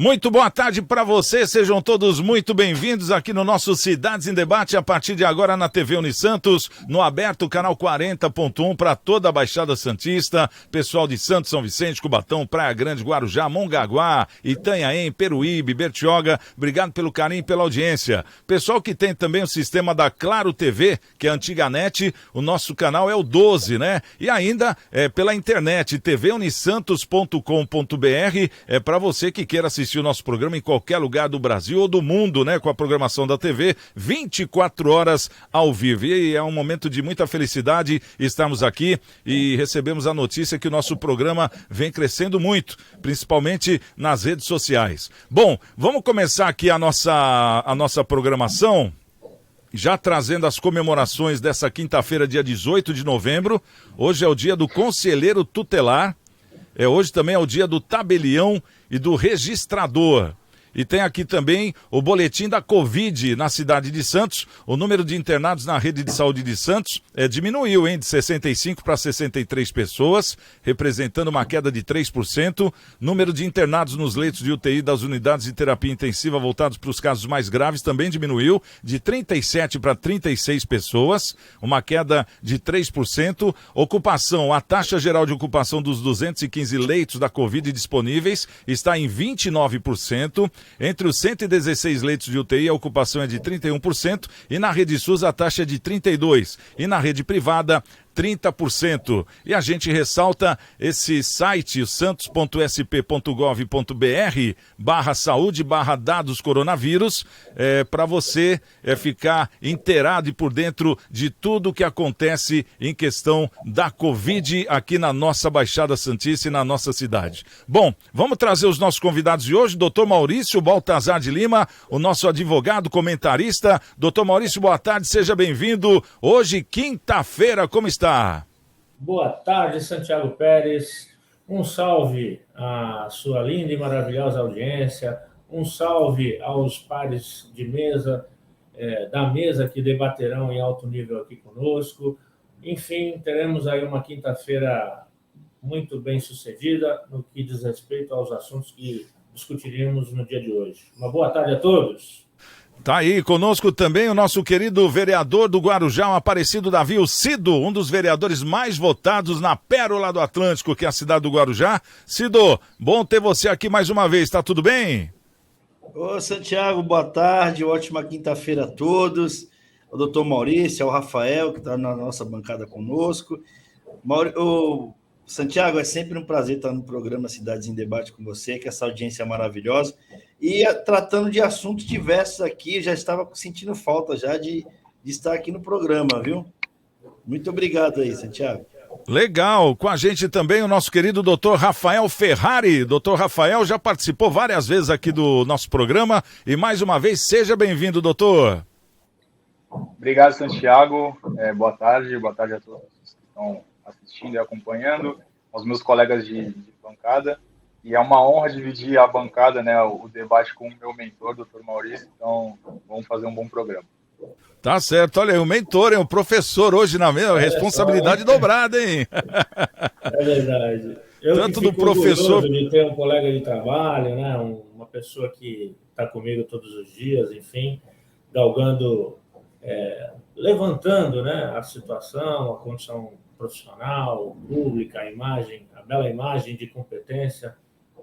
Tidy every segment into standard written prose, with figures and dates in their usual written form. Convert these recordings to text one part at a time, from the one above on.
Muito boa tarde para você, sejam todos muito bem-vindos aqui no nosso Cidades em Debate, a partir de agora na TV Unisantos, no aberto canal 40.1 para toda a Baixada Santista, pessoal de Santos, São Vicente, Cubatão, Praia Grande, Guarujá, Mongaguá, Itanhaém, Peruíbe, Bertioga, obrigado pelo carinho e pela audiência. Pessoal que tem também o sistema da Claro TV, que é a antiga NET, o nosso canal é o 12, né? E ainda pela internet, tvunisantos.com.br, para você que queira assistir o nosso programa em qualquer lugar do Brasil ou do mundo, né, com a programação da TV, 24 horas ao vivo. E é um momento de muita felicidade estarmos aqui e recebemos a notícia que o nosso programa vem crescendo muito, principalmente nas redes sociais. Bom, vamos começar aqui a nossa programação, já trazendo as comemorações dessa quinta-feira, dia 18 de novembro. Hoje é o dia do conselheiro tutelar, hoje também é o dia do tabelião e do registrador. E tem aqui também o boletim da Covid na cidade de Santos. O número de internados na rede de saúde de Santos diminuiu, de 65 para 63 pessoas, representando uma queda de 3%. Número de internados nos leitos de UTI das unidades de terapia intensiva voltados para os casos mais graves também diminuiu, de 37 para 36 pessoas, uma queda de 3%. Ocupação, a taxa geral de ocupação dos 215 leitos da Covid disponíveis está em 29%. Entre os 116 leitos de UTI, a ocupação é de 31%, e na rede SUS a taxa é de 32%, e na rede privada 30%. E a gente ressalta esse site, o santos.sp.gov.br/saúde/dados coronavírus, para você ficar inteirado e por dentro de tudo o que acontece em questão da Covid aqui na nossa Baixada Santista e na nossa cidade. Bom, vamos trazer os nossos convidados de hoje, Dr. Maurício Baltazar de Lima, o nosso advogado, comentarista. Dr. Maurício, boa tarde, seja bem-vindo. Hoje, quinta-feira, como está? Boa tarde, Santiago Pérez. Um salve à sua linda e maravilhosa audiência. Um salve aos pares de mesa, da mesa que debaterão em alto nível aqui conosco. Enfim, teremos aí uma quinta-feira muito bem sucedida no que diz respeito aos assuntos que discutiremos no dia de hoje. Uma boa tarde a todos. Tá aí conosco também o nosso querido vereador do Guarujá, o Aparecido Davi, o Cido, um dos vereadores mais votados na Pérola do Atlântico, que é a cidade do Guarujá. Cido, bom ter você aqui mais uma vez, tá tudo bem? Ô Santiago, boa tarde, ótima quinta-feira a todos. O doutor Maurício, o Rafael, que está na nossa bancada conosco. Santiago, é sempre um prazer estar no programa Cidades em Debate com você, que essa audiência é maravilhosa. E tratando de assuntos diversos aqui, já estava sentindo falta já de estar aqui no programa, viu? Muito obrigado aí, Santiago. Legal, com a gente também o nosso querido doutor Rafael Ferrari. Doutor Rafael já participou várias vezes aqui do nosso programa e mais uma vez, seja bem-vindo, doutor. Obrigado, Santiago. Boa tarde a todos que estão assistindo e acompanhando, aos meus colegas de bancada. E é uma honra dividir a bancada, né, o debate com o meu mentor, Dr. Maurício. Então, vamos fazer um bom programa. Tá certo. Olha aí, o mentor, o professor hoje na mesa, responsabilidade dobrada, hein? É verdade. Eu tanto do professor de ter um colega de trabalho, né, uma pessoa que está comigo todos os dias, enfim, galgando, levantando, né, a situação, a condição profissional, pública, a bela imagem de competência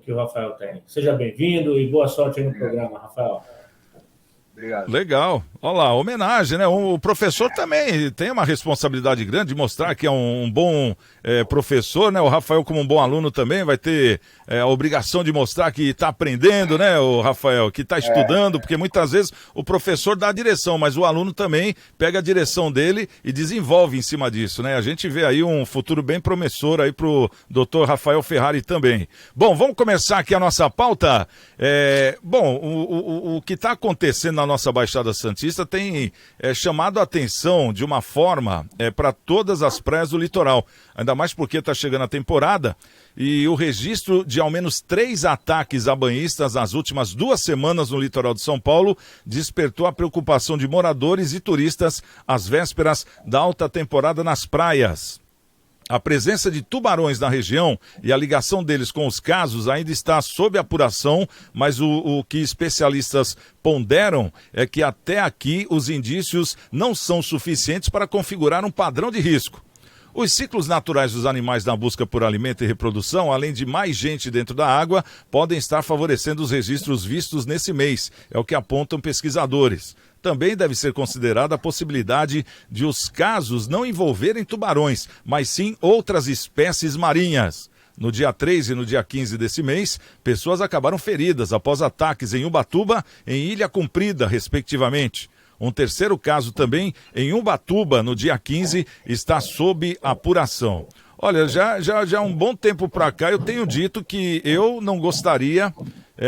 que o Rafael tem. Seja bem-vindo e boa sorte aí no programa, Rafael. Obrigado. Legal. Olha lá, homenagem, né? O professor também tem uma responsabilidade grande de mostrar que é um bom professor, né? O Rafael, como um bom aluno, também vai ter a obrigação de mostrar que está aprendendo, né, o Rafael? Que está estudando, porque muitas vezes o professor dá a direção, mas o aluno também pega a direção dele e desenvolve em cima disso, né? A gente vê aí um futuro bem promissor aí pro doutor Rafael Ferrari também. Bom, vamos começar aqui a nossa pauta. O que está acontecendo na nossa Baixada Santista tem chamado a atenção de uma forma para todas as praias do litoral, ainda mais porque está chegando a temporada e o registro de ao menos 3 ataques a banhistas nas últimas 2 semanas no litoral de São Paulo despertou a preocupação de moradores e turistas às vésperas da alta temporada nas praias. A presença de tubarões na região e a ligação deles com os casos ainda está sob apuração, mas o que especialistas ponderam é que até aqui os indícios não são suficientes para configurar um padrão de risco. Os ciclos naturais dos animais na busca por alimento e reprodução, além de mais gente dentro da água, podem estar favorecendo os registros vistos nesse mês, é o que apontam pesquisadores. Também deve ser considerada a possibilidade de os casos não envolverem tubarões, mas sim outras espécies marinhas. No dia 3 e no dia 15 desse mês, pessoas acabaram feridas após ataques em Ubatuba e em Ilha Comprida, respectivamente. Um terceiro caso também em Ubatuba, no dia 15, está sob apuração. Olha, já há um bom tempo para cá eu tenho dito que eu não gostaria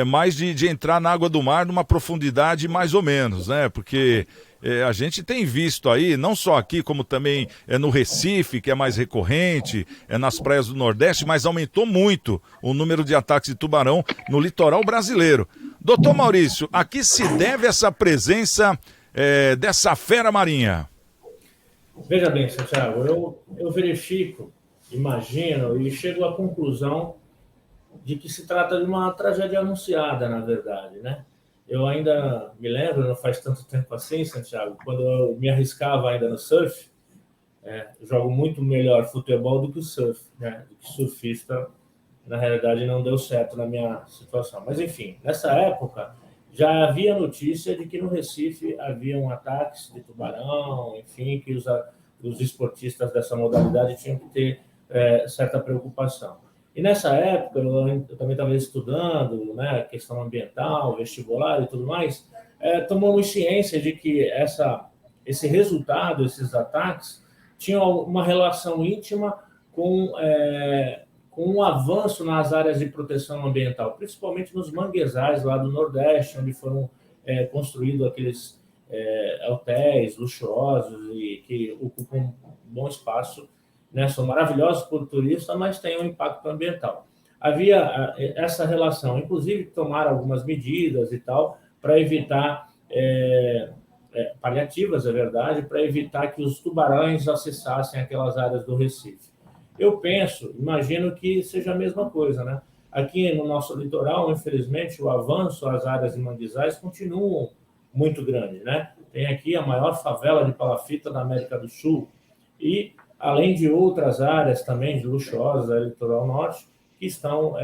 mais de entrar na água do mar numa profundidade mais ou menos, né? Porque a gente tem visto aí, não só aqui, como também no Recife, que é mais recorrente, nas praias do Nordeste, mas aumentou muito o número de ataques de tubarão no litoral brasileiro. Doutor Maurício, a que se deve essa presença dessa fera marinha? Veja bem, Santiago, eu verifico, imagino e chego à conclusão de que se trata de uma tragédia anunciada, na verdade, né? Eu ainda me lembro, não faz tanto tempo assim, Santiago, quando eu me arriscava ainda no surf, jogo muito melhor futebol do que surf, né? Do que surfista, na realidade não deu certo na minha situação. Mas, enfim, nessa época já havia notícia de que no Recife haviam ataques de tubarão, enfim, que os esportistas dessa modalidade tinham que ter certa preocupação. E nessa época, eu também estava estudando, né, a questão ambiental, vestibular e tudo mais, tomamos ciência de que esse resultado, esses ataques, tinham uma relação íntima com um avanço nas áreas de proteção ambiental, principalmente nos manguezais lá do Nordeste, onde foram construídos aqueles hotéis luxuosos e que ocupam um bom espaço, né? São maravilhosos para o turista, mas têm um impacto ambiental. Havia essa relação, inclusive tomaram algumas medidas e tal, para evitar, paliativas, é verdade, para evitar que os tubarões acessassem aquelas áreas do Recife. Eu imagino que seja a mesma coisa, né? Aqui no nosso litoral, infelizmente, o avanço às áreas de manguezais continuam muito grande, né? Tem aqui a maior favela de palafita da América do Sul e, além de outras áreas também luxuosas do litoral norte, que estão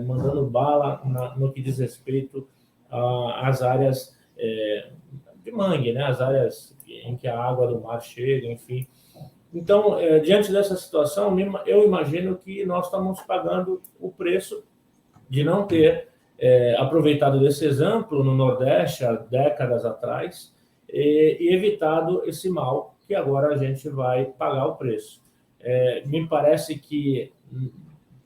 mandando bala no que diz respeito às áreas de mangue, né? As áreas em que a água do mar chega, enfim. Então, diante dessa situação, eu imagino que nós estamos pagando o preço de não ter aproveitado desse exemplo no Nordeste há décadas atrás e evitado esse mal que agora a gente vai pagar o preço. Me parece que,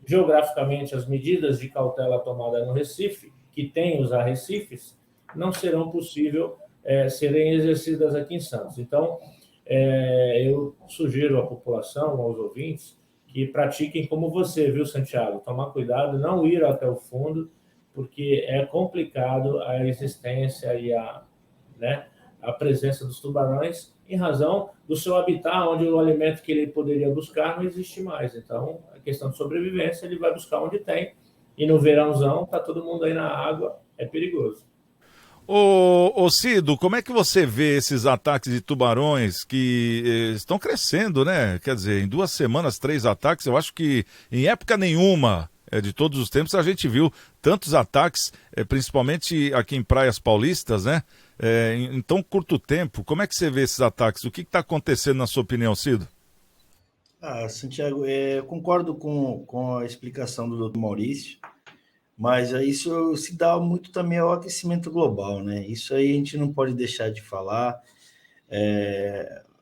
geograficamente, as medidas de cautela tomadas no Recife, que tem os arrecifes, não serão possíveis serem exercidas aqui em Santos. Então, eu sugiro à população, aos ouvintes, que pratiquem como você, viu, Santiago? Tomar cuidado, não ir até o fundo, porque é complicado a existência e a presença dos tubarões em razão do seu habitat, onde o alimento que ele poderia buscar não existe mais. Então, a questão de sobrevivência, ele vai buscar onde tem. E no verãozão, está todo mundo aí na água, é perigoso. Ô Cido, como é que você vê esses ataques de tubarões que estão crescendo, né? Quer dizer, em 2 semanas, 3 ataques, eu acho que em época nenhuma de todos os tempos a gente viu tantos ataques, principalmente aqui em praias paulistas, né? Em tão curto tempo. Como é que você vê esses ataques? O que está acontecendo na sua opinião, Cido? Santiago, eu concordo com a explicação do Dr. Maurício, mas isso se dá muito também ao aquecimento global, né? Isso aí a gente não pode deixar de falar.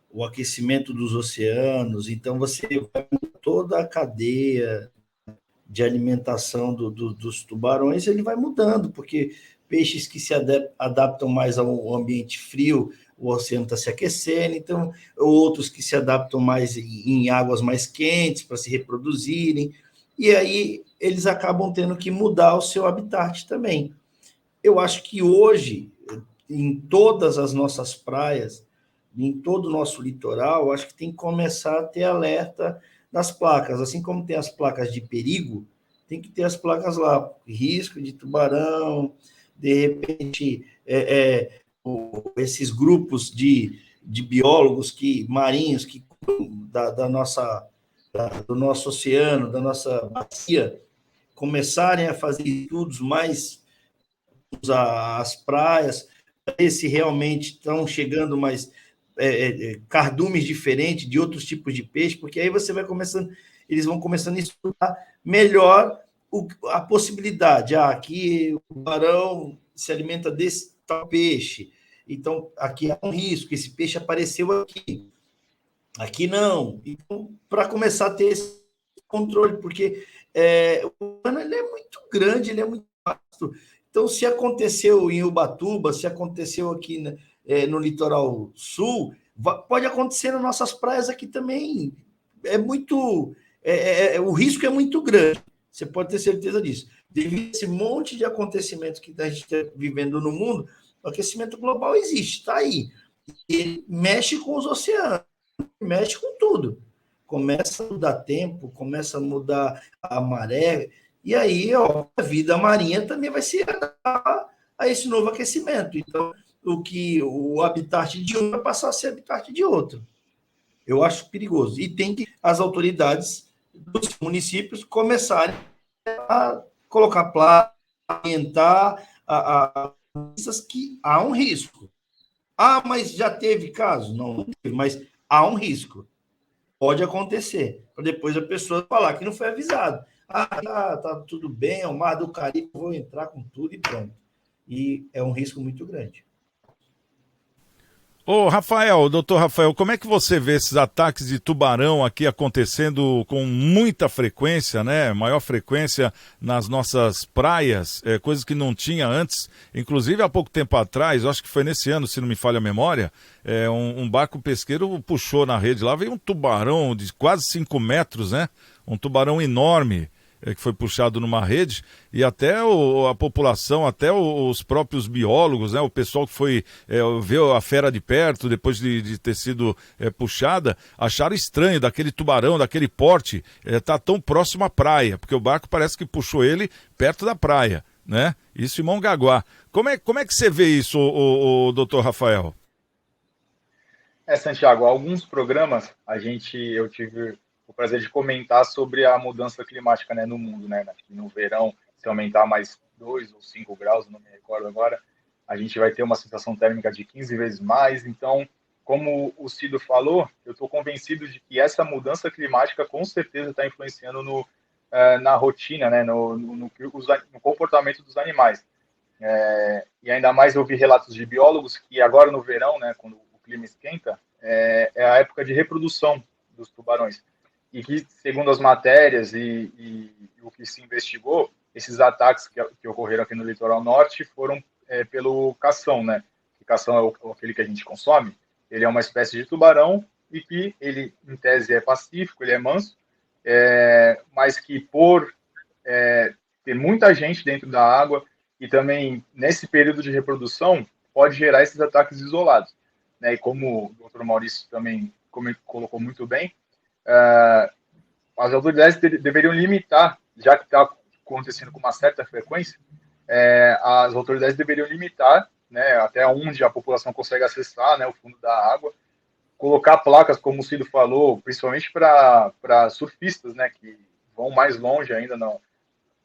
O aquecimento dos oceanos, então você vai toda a cadeia de alimentação dos tubarões, ele vai mudando, porque peixes que se adaptam mais ao ambiente frio, o oceano está se aquecendo, então outros que se adaptam mais em águas mais quentes para se reproduzirem, e aí eles acabam tendo que mudar o seu habitat também. Eu acho que hoje, em todas as nossas praias, em todo o nosso litoral, acho que tem que começar a ter alerta das placas. Assim como tem as placas de perigo, tem que ter as placas lá, risco de tubarão, de repente, esses grupos de biólogos marinhos que do nosso oceano, da nossa bacia, começarem a fazer estudos mais às praias, ver se realmente estão chegando mais cardumes diferentes de outros tipos de peixe, porque aí eles vão começando a estudar melhor a possibilidade. Aqui o tubarão se alimenta desse tal peixe, então aqui há um risco, esse peixe apareceu aqui não. Então, para começar a ter esse controle, porque o oceano ele é muito grande, ele é muito vasto. Então, se aconteceu em Ubatuba, se aconteceu aqui no litoral sul, pode acontecer nas nossas praias aqui também. O risco é muito grande. Você pode ter certeza disso. Devido a esse monte de acontecimentos que a gente está vivendo no mundo, o aquecimento global existe, está aí. Ele mexe com os oceanos, mexe com tudo. Começa a mudar tempo, começa a mudar a maré, e aí a vida marinha também vai se adaptar a esse novo aquecimento. Então, o habitat de um vai passar a ser habitat de outro. Eu acho perigoso. E tem que as autoridades dos municípios começarem a colocar placa, orientar que há um risco. Mas já teve caso? Não teve, mas há um risco. Pode acontecer. Para depois a pessoa falar que não foi avisado. Tá tudo bem, é o Mar do Caribe, vou entrar com tudo e pronto. E é um risco muito grande. Ô, Rafael, doutor Rafael, como é que você vê esses ataques de tubarão aqui acontecendo com muita frequência, né? Maior frequência nas nossas praias, coisas que não tinha antes. Inclusive, há pouco tempo atrás, acho que foi nesse ano, se não me falha a memória, um barco pesqueiro puxou na rede lá, veio um tubarão de quase 5 metros, né? Um tubarão enorme. Que foi puxado numa rede, e até a população, até os próprios biólogos, né, o pessoal que foi ver a fera de perto, depois de ter sido puxada, acharam estranho daquele tubarão, daquele porte, tá tão próximo à praia, porque o barco parece que puxou ele perto da praia, né? Isso em Mongaguá. Como é que você vê isso, o doutor Rafael? Santiago, alguns programas eu tive o prazer de comentar sobre a mudança climática, né, no mundo, né? No verão, se aumentar mais 2 ou 5 graus, não me recordo agora, a gente vai ter uma sensação térmica de 15 vezes mais. Então, como o Cido falou, eu estou convencido de que essa mudança climática com certeza está influenciando na rotina, né, no comportamento dos animais. E ainda mais eu vi relatos de biólogos que agora no verão, né, quando o clima esquenta, é a época de reprodução dos tubarões. E que, segundo as matérias e o que se investigou, esses ataques que ocorreram aqui no litoral norte foram pelo cação, né? O cação é aquele que a gente consome. Ele é uma espécie de tubarão e que ele, em tese, é pacífico, ele é manso, mas que por ter muita gente dentro da água e também nesse período de reprodução pode gerar esses ataques isolados, né? E como o Dr. Maurício também colocou muito bem, as autoridades deveriam limitar, já que está acontecendo com uma certa frequência, as autoridades deveriam limitar, né, até onde a população consegue acessar, né, o fundo da água, colocar placas, como o Cido falou, principalmente para surfistas, né, que vão mais longe ainda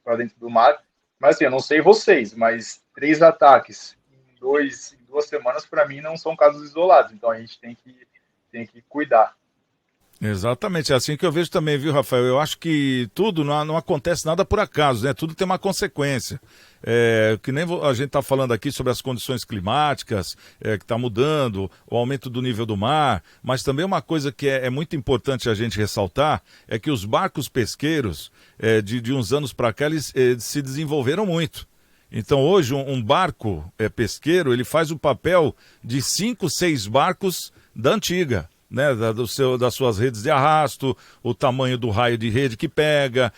para dentro do mar. Mas assim, eu não sei vocês, mas 3 ataques em 2 semanas, para mim, não são casos isolados. Então a gente tem que cuidar. Exatamente, é assim que eu vejo também, viu, Rafael? Eu acho que tudo, não acontece nada por acaso, né? Tudo tem uma consequência. Que nem a gente está falando aqui sobre as condições climáticas, que está mudando, o aumento do nível do mar, mas também uma coisa que é muito importante a gente ressaltar é que os barcos pesqueiros, de uns anos para cá, eles se desenvolveram muito. Então hoje um barco pesqueiro, ele faz o papel de 5, 6 barcos da antiga, né, das suas redes de arrasto, o tamanho do raio de rede que pega,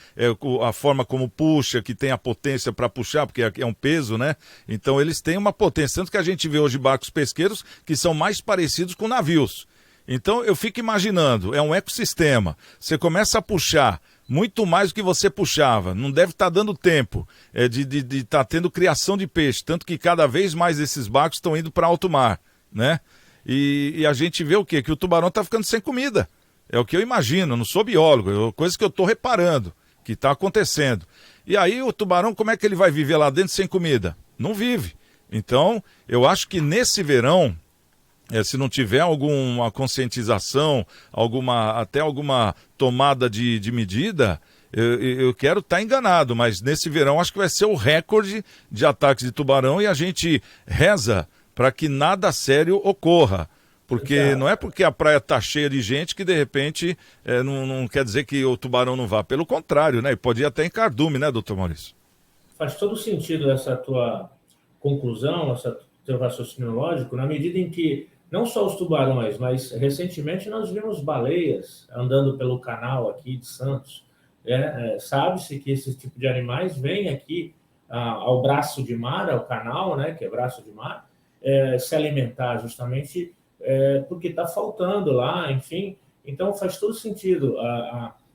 a forma como puxa, que tem a potência para puxar, porque é um peso, né? Então eles têm uma potência, tanto que a gente vê hoje barcos pesqueiros que são mais parecidos com navios. Então eu fico imaginando, é um ecossistema. Você começa a puxar muito mais do que você puxava. Não deve estar dando tempo de estar tendo criação de peixe. Tanto que cada vez mais esses barcos estão indo para alto mar, né? E a gente vê o quê? Que o tubarão está ficando sem comida. É o que eu imagino, não sou biólogo, é coisa que eu estou reparando, que está acontecendo. E aí o tubarão, como é que ele vai viver lá dentro sem comida? Não vive. Então, eu acho que nesse verão, se não tiver alguma conscientização, até alguma tomada de medida, eu quero estar enganado, mas nesse verão acho que vai ser o recorde de ataques de tubarão e a gente reza para que nada sério ocorra. Porque não é porque a praia está cheia de gente que de repente não quer dizer que o tubarão não vá. Pelo contrário, né? E pode ir até em cardume, né, doutor Maurício? Faz todo sentido essa tua conclusão, esse teu raciocínio lógico, na medida em que não só os tubarões, mas recentemente nós vimos baleias andando pelo canal aqui de Santos. Sabe-se que esse tipo de animais vêm aqui ao braço de mar, ao canal, né, que é braço de mar, se alimentar justamente porque está faltando lá, enfim. Então faz todo sentido,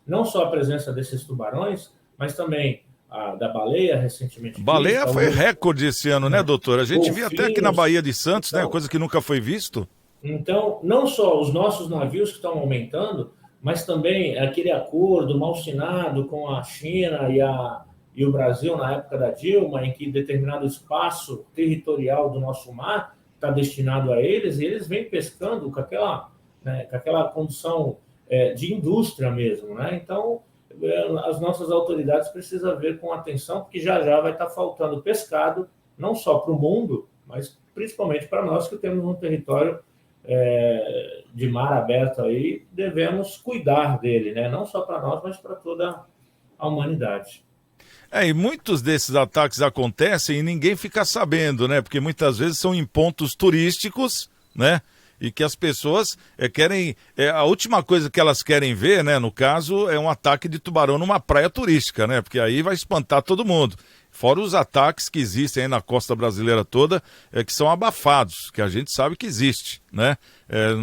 não só a presença desses tubarões, mas também da baleia recentemente. Baleia foi recorde esse ano, né, doutor? A gente viu até aqui na Baía de Santos, então, né, coisa que nunca foi visto. Então, não só os nossos navios que estão aumentando, mas também aquele acordo mal assinado com a China e o Brasil na época da Dilma, em que determinado espaço territorial do nosso mar está destinado a eles, e eles vêm pescando com aquela condição de indústria mesmo, né? Então, as nossas autoridades precisam ver com atenção, porque já vai estar faltando pescado, não só para o mundo, mas principalmente para nós que temos um território de mar aberto aí, devemos cuidar dele, né? Não só para nós, mas para toda a humanidade. E muitos desses ataques acontecem e ninguém fica sabendo, né? Porque muitas vezes são em pontos turísticos, né? E que as pessoas querem... a última coisa que elas querem ver, né? No caso, é um ataque de tubarão numa praia turística, né? Porque aí vai espantar todo mundo. Fora os ataques que existem aí na costa brasileira toda, que são abafados, que a gente sabe que existe, né?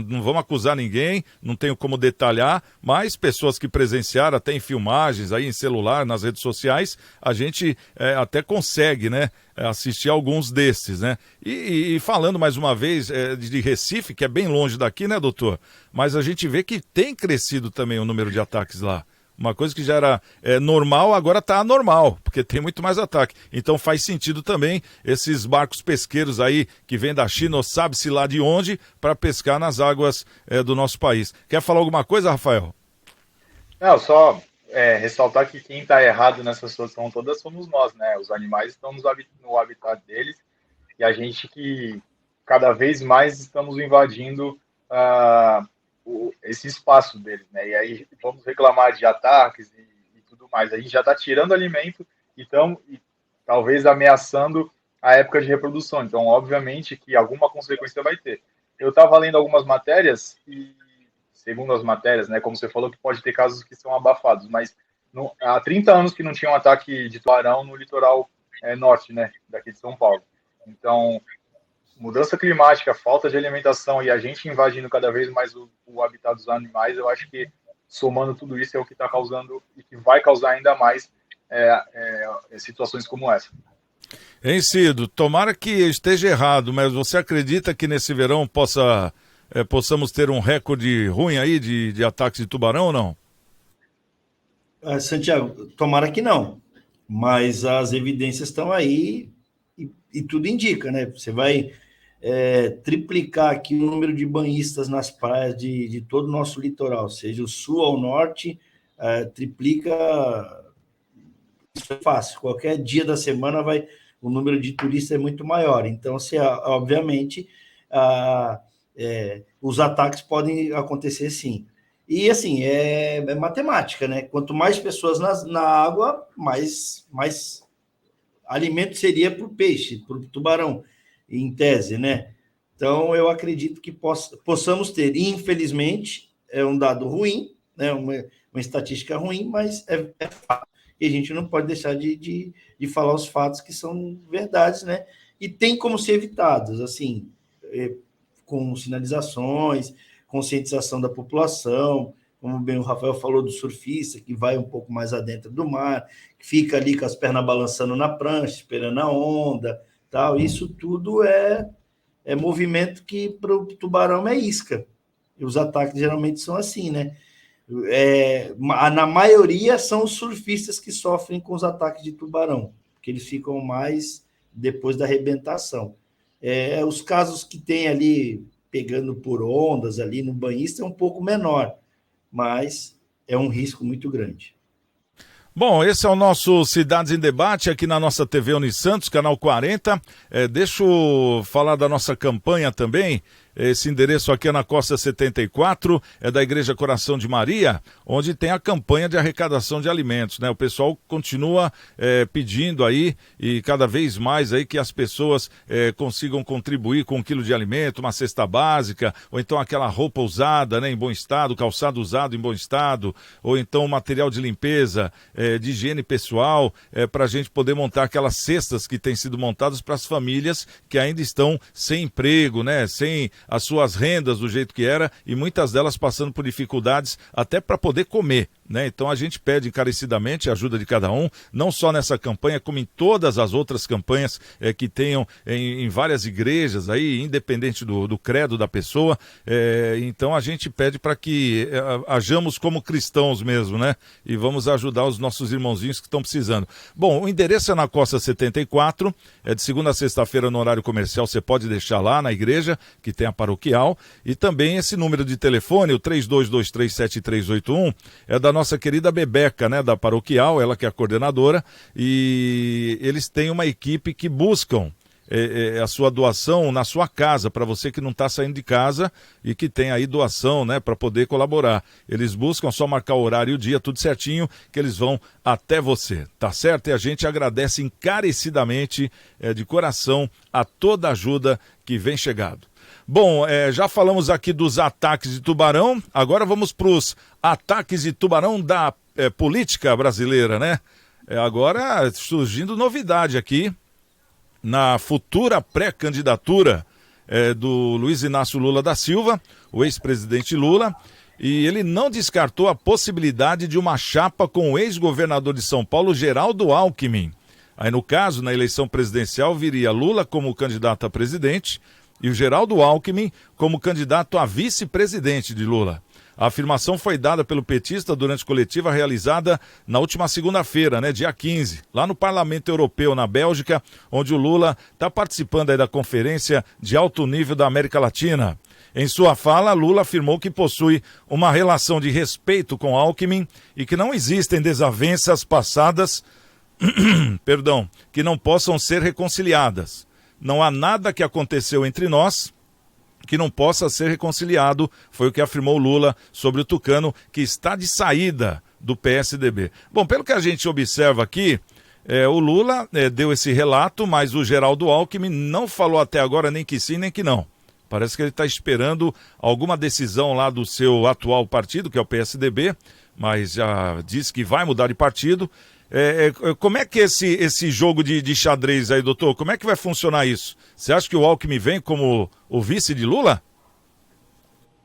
Não vamos acusar ninguém, não tenho como detalhar, mas pessoas que presenciaram, até em filmagens, aí em celular, nas redes sociais, a gente até consegue, né, assistir alguns desses, né? E falando mais uma vez de Recife, que é bem longe daqui, né, doutor? Mas a gente vê que tem crescido também o número de ataques lá. Uma coisa que já era normal, agora está anormal, porque tem muito mais ataque. Então faz sentido também esses barcos pesqueiros aí que vêm da China, ou sabe-se lá de onde, para pescar nas águas do nosso país. Quer falar alguma coisa, Rafael? Não, só ressaltar que quem está errado nessa situação toda somos nós, né? Os animais estão no habitat deles e a gente que cada vez mais estamos invadindo esse espaço deles, né? E aí vamos reclamar de ataques e tudo mais. A gente já está tirando alimento e talvez ameaçando a época de reprodução. Então, obviamente que alguma consequência vai ter. Eu estava lendo algumas matérias e, segundo as matérias, né, como você falou, que pode ter casos que são abafados, mas há 30 anos que não tinha um ataque de tubarão no litoral norte, né, daqui de São Paulo. Então, mudança climática, falta de alimentação e a gente invadindo cada vez mais o habitat dos animais, eu acho que somando tudo isso é o que está causando e que vai causar ainda mais situações como essa. Hein, Cido, tomara que esteja errado, mas você acredita que nesse verão possamos ter um recorde ruim aí de ataques de tubarão ou não? Santiago, tomara que não, mas as evidências estão aí e tudo indica, né? Você vai triplicar aqui o número de banhistas nas praias de todo o nosso litoral, seja o sul ao norte, triplica, isso é fácil, qualquer dia da semana o número de turistas é muito maior, então, obviamente, os ataques podem acontecer sim. E, assim, é matemática, né? Quanto mais pessoas na água, mais alimento seria para o peixe, para o tubarão, em tese, né? Então, eu acredito que possamos ter, infelizmente, é um dado ruim, né? Uma estatística ruim, mas é fato. E a gente não pode deixar de falar os fatos que são verdades, né? E tem como ser evitados, assim, com sinalizações, conscientização da população, como bem o Rafael falou do surfista, que vai um pouco mais adentro do mar, que fica ali com as pernas balançando na prancha, esperando a onda, tal. Isso tudo é movimento que para o tubarão é isca. E os ataques geralmente são assim, né? Na maioria são os surfistas que sofrem com os ataques de tubarão, porque eles ficam mais depois da arrebentação. Os casos que tem ali pegando por ondas ali no banhista é um pouco menor, mas é um risco muito grande. Bom, esse é o nosso Cidades em Debate aqui na nossa TV Unisantos, canal 40. Deixa eu falar da nossa campanha também. Esse endereço aqui é na Costa 74, é da Igreja Coração de Maria, onde tem a campanha de arrecadação de alimentos, né? O pessoal continua pedindo aí, e cada vez mais aí, que as pessoas consigam contribuir com 1 quilo de alimento, uma cesta básica, ou então aquela roupa usada, né, em bom estado, calçado usado em bom estado, ou então material de limpeza, de higiene pessoal, para a gente poder montar aquelas cestas que têm sido montadas para as famílias que ainda estão sem emprego, né, sem as suas rendas do jeito que era, e muitas delas passando por dificuldades até para poder comer, né? Então a gente pede encarecidamente a ajuda de cada um, não só nessa campanha, como em todas as outras campanhas que tenham em várias igrejas aí, independente do credo da pessoa. Então a gente pede para que hajamos como cristãos mesmo, né? E vamos ajudar os nossos irmãozinhos que estão precisando. Bom, o endereço é na Costa 74, de segunda a sexta-feira no horário comercial, você pode deixar lá na igreja, que tem a paroquial, e também esse número de telefone, o 32237381, é da nossa querida Bebeca, né, da paroquial, ela que é a coordenadora, e eles têm uma equipe que buscam a sua doação na sua casa, para você que não está saindo de casa e que tem aí doação, né, para poder colaborar. Eles buscam só marcar o horário e o dia, tudo certinho, que eles vão até você, tá certo? E a gente agradece encarecidamente, de coração, a toda ajuda que vem chegando. Bom, já falamos aqui dos ataques de tubarão, agora vamos para os ataques de tubarão da política brasileira, né? Agora surgindo novidade aqui, na futura pré-candidatura do Luiz Inácio Lula da Silva, o ex-presidente Lula, e ele não descartou a possibilidade de uma chapa com o ex-governador de São Paulo, Geraldo Alckmin. Aí, no caso, na eleição presidencial, viria Lula como candidato a presidente e o Geraldo Alckmin como candidato a vice-presidente de Lula. A afirmação foi dada pelo petista durante coletiva realizada na última segunda-feira, né, dia 15, lá no Parlamento Europeu, na Bélgica, onde o Lula está participando aí da Conferência de Alto Nível da América Latina. Em sua fala, Lula afirmou que possui uma relação de respeito com Alckmin e que não existem desavenças passadas que não possam ser reconciliadas. Não há nada que aconteceu entre nós que não possa ser reconciliado, foi o que afirmou Lula sobre o tucano, que está de saída do PSDB. Bom, pelo que a gente observa aqui, o Lula deu esse relato, mas o Geraldo Alckmin não falou até agora nem que sim, nem que não. Parece que ele está esperando alguma decisão lá do seu atual partido, que é o PSDB, mas já disse que vai mudar de partido. Como é que esse jogo de xadrez aí, doutor, como é que vai funcionar isso? Você acha que o Alckmin vem como o vice de Lula?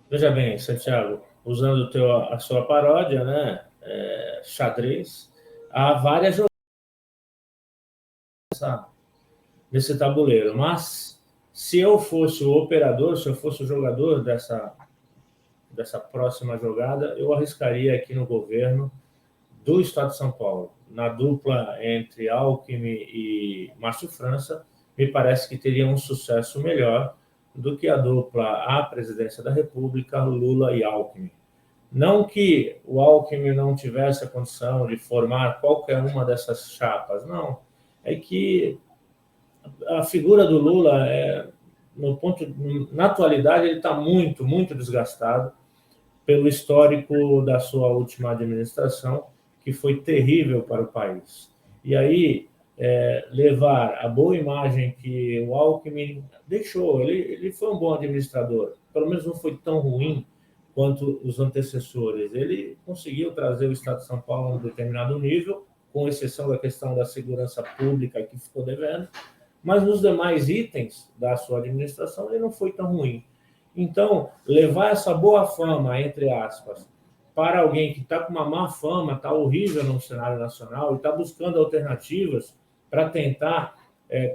Veja bem, Santiago, usando a sua paródia, né, xadrez, há várias jogadas nesse tabuleiro, mas se eu fosse o operador, se eu fosse o jogador dessa próxima jogada, eu arriscaria aqui no governo do Estado de São Paulo, na dupla entre Alckmin e Márcio França, me parece que teria um sucesso melhor do que a dupla à presidência da República, Lula e Alckmin. Não que o Alckmin não tivesse a condição de formar qualquer uma dessas chapas, não. É que a figura do Lula, na atualidade, ele está muito, muito desgastado pelo histórico da sua última administração, que foi terrível para o país. E aí, levar a boa imagem que o Alckmin deixou, ele foi um bom administrador, pelo menos não foi tão ruim quanto os antecessores. Ele conseguiu trazer o Estado de São Paulo a um determinado nível, com exceção da questão da segurança pública, que ficou devendo, mas nos demais itens da sua administração ele não foi tão ruim. Então, levar essa boa fama, entre aspas, para alguém que está com uma má fama, está horrível no cenário nacional e está buscando alternativas para tentar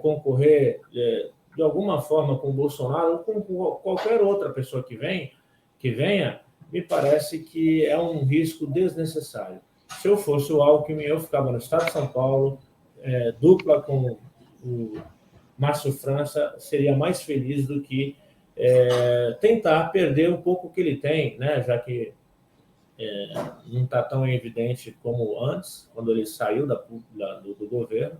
concorrer de alguma forma com o Bolsonaro ou com qualquer outra pessoa que venha, me parece que é um risco desnecessário. Se eu fosse o Alckmin, eu ficava no estado de São Paulo, dupla com o Márcio França, seria mais feliz do que tentar perder um pouco o que ele tem, né? Já que não está tão evidente como antes, quando ele saiu do governo,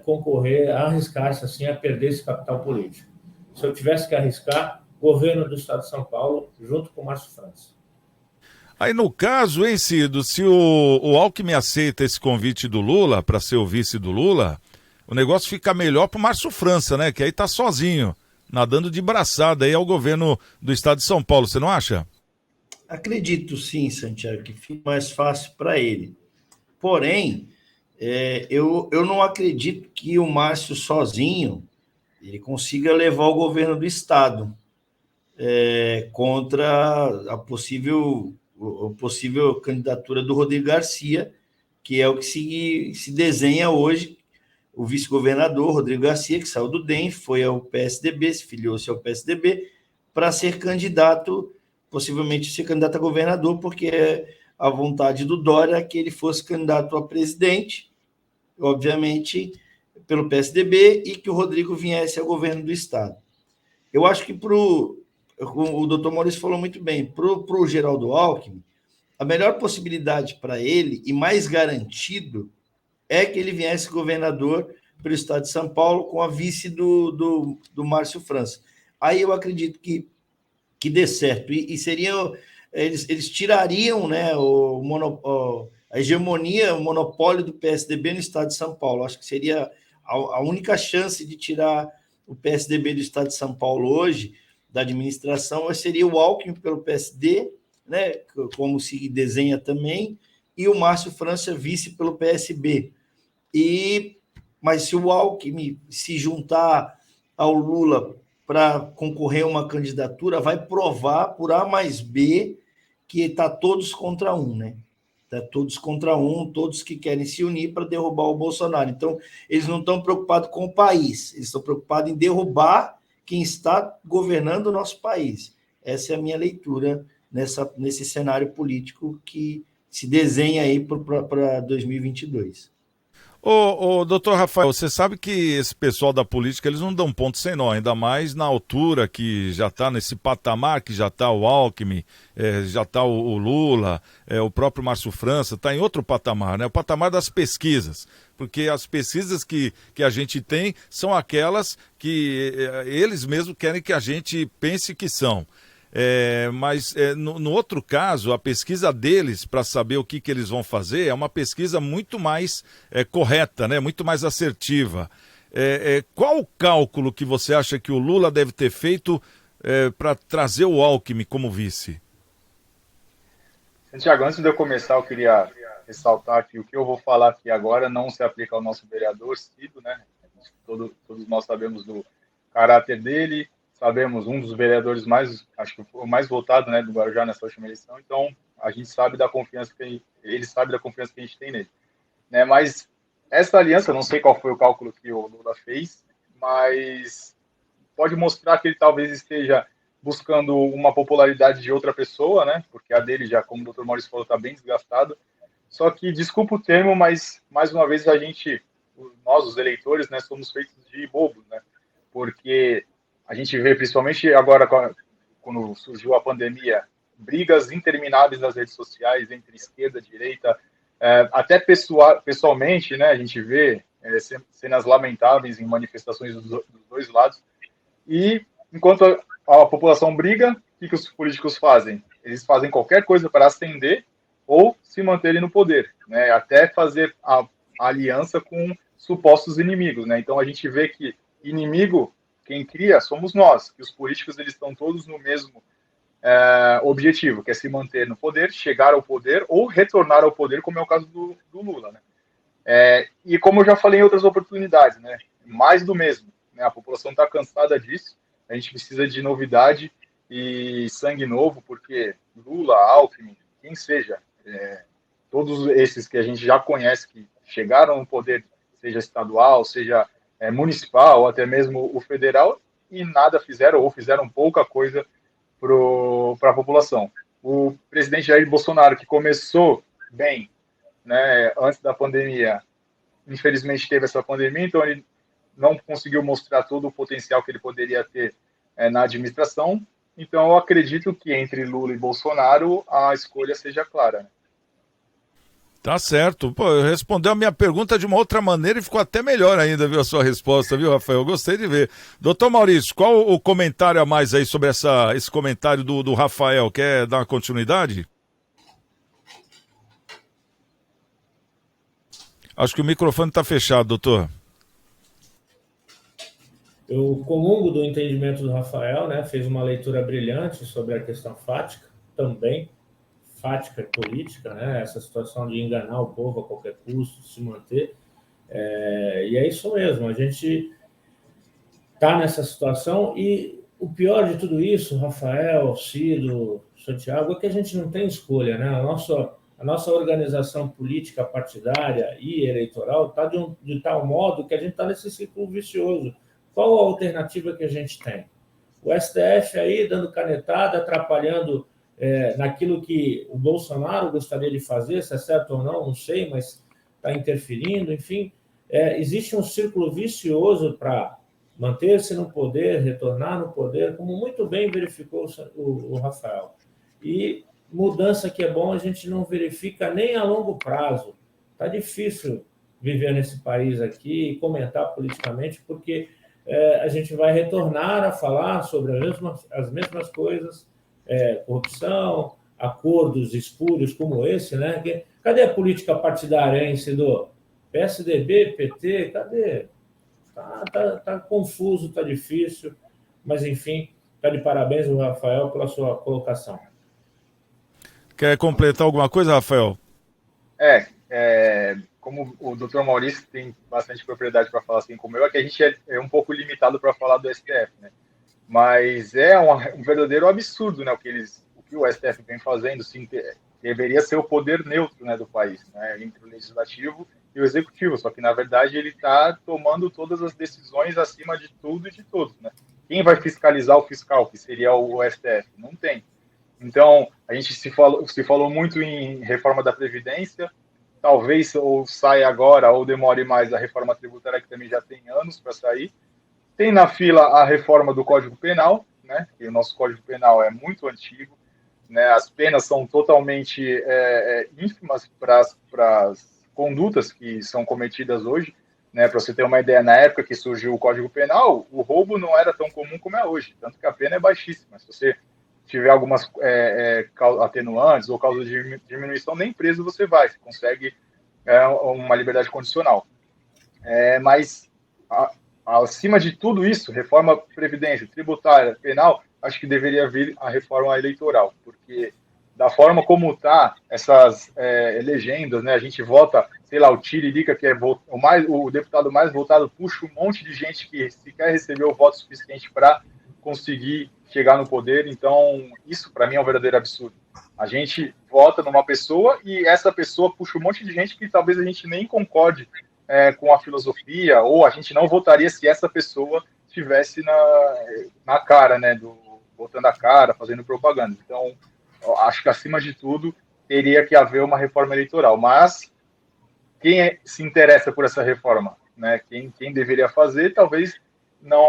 concorrer, arriscar-se assim, a perder esse capital político. Se eu tivesse que arriscar, governo do estado de São Paulo, junto com o Márcio França. Aí no caso, hein, Cido, se o Alckmin aceita esse convite do Lula para ser o vice do Lula, o negócio fica melhor para o Márcio França, né? Que aí tá sozinho, nadando de braçada aí ao governo do estado de São Paulo, você não acha? Acredito sim, Santiago, que fica mais fácil para ele. Porém, eu não acredito que o Márcio sozinho ele consiga levar o governo do estado contra a possível candidatura do Rodrigo Garcia, que é o que se desenha hoje. O vice-governador Rodrigo Garcia, que saiu do DEM, foi ao PSDB, se filiou-se ao PSDB, para ser candidato, possivelmente ser candidato a governador, porque a vontade do Dória é que ele fosse candidato a presidente, obviamente, pelo PSDB, e que o Rodrigo viesse ao governo do estado. Eu acho que o doutor Maurício falou muito bem, para o Geraldo Alckmin, a melhor possibilidade para ele, e mais garantido, é que ele viesse governador pelo estado de São Paulo com a vice do Márcio França. Aí eu acredito que dê certo. E seria, eles tirariam, né, a hegemonia, o monopólio do PSDB no estado de São Paulo. Acho que seria a única chance de tirar o PSDB do estado de São Paulo hoje, da administração, seria o Alckmin pelo PSD, né, como se desenha também, e o Márcio França vice pelo PSB. Mas se o Alckmin se juntar ao Lula para concorrer a uma candidatura, vai provar por A mais B que está todos contra um, né? Está todos contra um, todos que querem se unir para derrubar o Bolsonaro. Então, eles não estão preocupados com o país, eles estão preocupados em derrubar quem está governando o nosso país. Essa é a minha leitura nesse cenário político que se desenha aí para 2022. Ô, doutor Rafael, você sabe que esse pessoal da política, eles não dão ponto sem nó, ainda mais na altura que já está nesse patamar, que já está o Alckmin, já está o Lula, o próprio Márcio França, está em outro patamar, né? O patamar das pesquisas, porque as pesquisas que a gente tem são aquelas que eles mesmos querem que a gente pense que são. Mas no outro caso, a pesquisa deles para saber o que eles vão fazer é uma pesquisa muito mais correta, né? Muito mais assertiva. Qual o cálculo que você acha que o Lula deve ter feito para trazer o Alckmin como vice? Santiago, antes de eu começar, eu queria ressaltar que o que eu vou falar aqui agora não se aplica ao nosso vereador Cido, né? Todos nós sabemos do caráter dele, sabemos um dos vereadores acho que foi o mais votado, né, do Guarujá nessa última eleição, então a gente sabe da confiança ele sabe da confiança que a gente tem nele, né? Mas essa aliança, não sei qual foi o cálculo que o Lula fez, mas pode mostrar que ele talvez esteja buscando uma popularidade de outra pessoa, né? Porque a dele já, como o Dr. Maurício falou, está bem desgastada. Só que, desculpa o termo, mas mais uma vez nós, os eleitores, né, somos feitos de bobos, né? Porque a gente vê, principalmente agora, quando surgiu a pandemia, brigas intermináveis nas redes sociais entre esquerda e direita, até pessoalmente, né, a gente vê cenas lamentáveis em manifestações dos dois lados. E, enquanto a população briga, o que os políticos fazem? Eles fazem qualquer coisa para ascender ou se manterem no poder, né, até fazer a aliança com supostos inimigos, né? Então, a gente vê que inimigo, quem cria, somos nós, que os políticos eles estão todos no mesmo objetivo, que é se manter no poder, chegar ao poder ou retornar ao poder, como é o caso do Lula, né? E como eu já falei em outras oportunidades, né, mais do mesmo, né? A população está cansada disso, A gente precisa de novidade e sangue novo, porque Lula, Alckmin, quem seja, todos esses que a gente já conhece, que chegaram no poder, seja estadual, seja municipal, ou até mesmo o federal, e nada fizeram, ou fizeram pouca coisa para a população. O presidente Jair Bolsonaro, que começou bem, né, antes da pandemia, infelizmente teve essa pandemia, então ele não conseguiu mostrar todo o potencial que ele poderia ter na administração. Então eu acredito que entre Lula e Bolsonaro a escolha seja clara, né? Tá certo. Pô, respondeu a minha pergunta de uma outra maneira e ficou até melhor ainda, viu, a sua resposta, viu, Rafael? Eu gostei de ver. Doutor Maurício, qual o comentário a mais aí sobre esse comentário do Rafael? Quer dar uma continuidade? Acho que o microfone está fechado, doutor. Eu comungo do entendimento do Rafael, né? Fez uma leitura brilhante sobre a questão fática, também fática e política, né? Essa situação de enganar o povo a qualquer custo, se manter. E é isso mesmo, a gente está nessa situação e o pior de tudo isso, Rafael, Cido, Santiago, é que a gente não tem escolha, né? A nossa organização política partidária e eleitoral está de tal modo que a gente está nesse ciclo vicioso. Qual a alternativa que a gente tem? O STF aí dando canetada, atrapalhando naquilo que o Bolsonaro gostaria de fazer, se é certo ou não, não sei, mas está interferindo, enfim. Existe um círculo vicioso para manter-se no poder, retornar no poder, como muito bem verificou o Rafael. E mudança que é bom a gente não verifica nem a longo prazo. Está difícil viver nesse país aqui e comentar politicamente, porque a gente vai retornar a falar sobre as mesmas coisas, corrupção, acordos espúrios como esse, né? Cadê a política partidária, hein, Cido? PSDB, PT, cadê? Tá confuso, tá difícil, mas enfim, tá de parabéns o Rafael pela sua colocação. Quer completar alguma coisa, Rafael? Como o doutor Maurício tem bastante propriedade para falar assim como eu, é que a gente é um pouco limitado para falar do STF, né? Mas é um verdadeiro absurdo, né? O que o STF vem fazendo, sim, deveria ser o poder neutro, né, do país, né, entre o legislativo e o executivo, só que na verdade ele está tomando todas as decisões acima de tudo e de todos, né? Quem vai fiscalizar o fiscal, que seria o STF? Não tem. Então, a gente se falou muito em reforma da Previdência, talvez ou saia agora ou demore mais a reforma tributária, que também já tem anos para sair. Tem na fila a reforma do Código Penal, né? E o nosso Código Penal é muito antigo, né? As penas são totalmente ínfimas para as condutas que são cometidas hoje, né? Para você ter uma ideia, na época que surgiu o Código Penal, o roubo não era tão comum como é hoje, tanto que a pena é baixíssima. Se você tiver algumas atenuantes ou causa de diminuição, nem preso você vai, você consegue uma liberdade condicional. Mas acima de tudo isso, reforma previdência, tributária, penal, acho que deveria vir a reforma eleitoral, porque da forma como está essas legendas, né, a gente vota, sei lá, o Tiririca, que é o deputado mais votado, puxa um monte de gente que sequer recebeu o voto suficiente para conseguir chegar no poder. Então, isso para mim é um verdadeiro absurdo. A gente vota numa pessoa e essa pessoa puxa um monte de gente que talvez a gente nem concorde com a filosofia, ou a gente não votaria se essa pessoa estivesse na cara, né, botando a cara, fazendo propaganda. Então, acho que acima de tudo teria que haver uma reforma eleitoral. Mas quem se interessa por essa reforma, né, quem deveria fazer, talvez não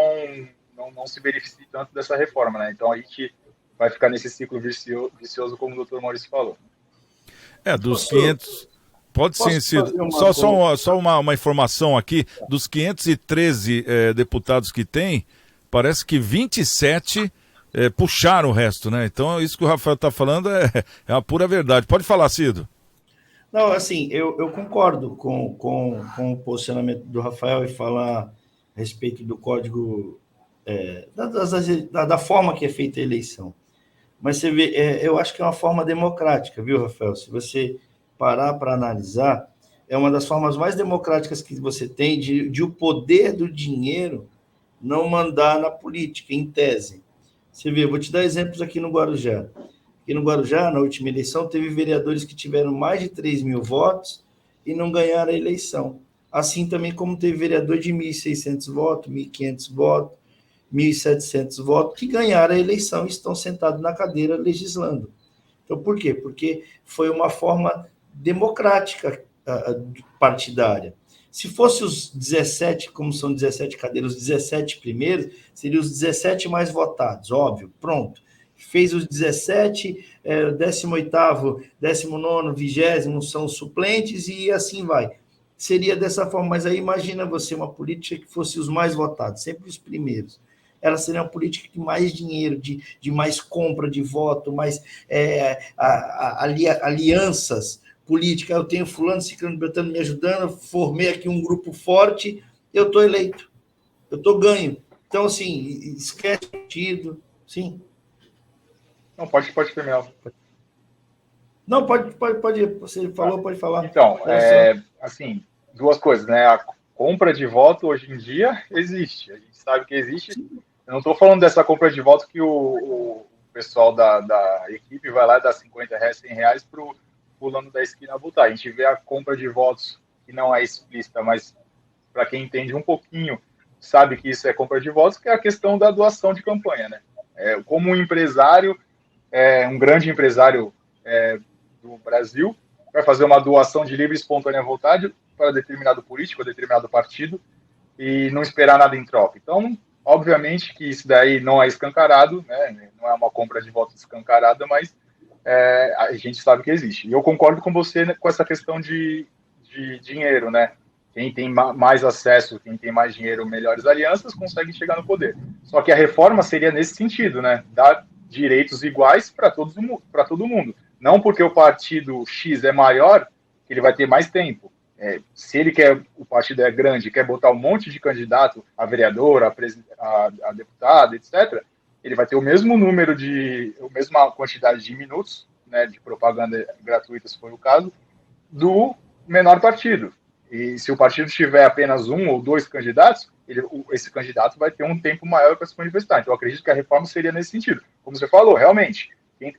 se beneficie tanto dessa reforma, né? Então a gente vai ficar nesse ciclo vicioso, como o doutor Maurício falou. Dos 500... Pode sim, Cido. Só uma informação aqui, dos 513 deputados que tem, parece que 27 puxaram o resto, né? Então isso que o Rafael está falando é a pura verdade. Pode falar, Cido. Não, assim, eu concordo com o posicionamento do Rafael e falar a respeito do código, da forma que é feita a eleição. Mas você vê, eu acho que é uma forma democrática, viu, Rafael? Se você parar para analisar, é uma das formas mais democráticas que você tem de o poder do dinheiro não mandar na política, em tese. Você vê, vou te dar exemplos aqui no Guarujá. Aqui no Guarujá, na última eleição, teve vereadores que tiveram mais de 3 mil votos e não ganharam a eleição. Assim também como teve vereador de 1.600 votos, 1.500 votos, 1.700 votos, que ganharam a eleição e estão sentados na cadeira legislando. Então, por quê? Porque foi uma forma democrática partidária. Se fosse os 17, como são 17 cadeiras, os 17 primeiros, seriam os 17 mais votados, óbvio, pronto. Fez os 17, 18º, 19º, 20º são os suplentes e assim vai. Seria dessa forma, mas aí imagina você uma política que fosse os mais votados, sempre os primeiros. Ela seria uma política de mais dinheiro, de mais compra de voto, mais alianças políticas. Eu tenho fulano, ciclano, beltrano me ajudando, formei aqui um grupo forte, eu estou eleito, eu estou ganho. Então, assim, esquece o partido, sim. Não, pode terminar. Não, pode, você falou, pode falar. Então, assim, duas coisas, né? A compra de voto hoje em dia existe, a gente sabe que existe. Eu não estou falando dessa compra de voto que o pessoal da equipe vai lá e dá R$50, R$100 para o fulano da esquina votar. A gente vê a compra de votos que não é explícita, mas para quem entende um pouquinho, sabe que isso é compra de votos, que é a questão da doação de campanha, né? Como um empresário, um grande empresário do Brasil, vai fazer uma doação de livre e espontânea vontade para determinado político, determinado partido, e não esperar nada em troca. Então, obviamente que isso daí não é escancarado, né? Não é uma compra de votos escancarada, mas a gente sabe que existe. E eu concordo com você, né, com essa questão de dinheiro, né? Quem tem mais acesso, quem tem mais dinheiro, melhores alianças, consegue chegar no poder. Só que a reforma seria nesse sentido, né? Dar direitos iguais para todo mundo. Não porque o partido X é maior, que ele vai ter mais tempo. Se ele quer, o partido é grande, quer botar um monte de candidato a vereador, a deputado, etc., ele vai ter o mesmo número a mesma quantidade de minutos, né, de propaganda gratuita, se for o caso, do menor partido. E se o partido tiver apenas um ou dois candidatos, esse candidato vai ter um tempo maior para se manifestar. Então, eu acredito que a reforma seria nesse sentido. Como você falou, realmente,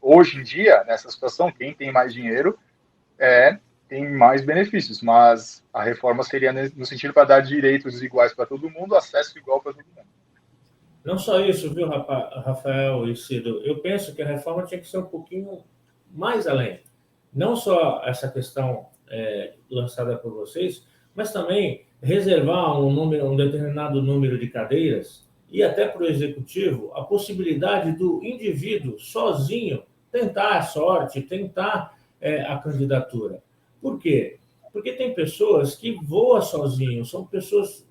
hoje em dia, nessa situação, quem tem mais dinheiro tem mais benefícios, mas a reforma seria no sentido para dar direitos iguais para todo mundo, acesso igual para todo mundo. Não só isso, viu, Rafael e Cido? Eu penso que a reforma tinha que ser um pouquinho mais além. Não só essa questão lançada por vocês, mas também reservar um determinado número de cadeiras e até para o executivo a possibilidade do indivíduo sozinho tentar a sorte, tentar a candidatura. Por quê? Porque tem pessoas que voam sozinho, são pessoas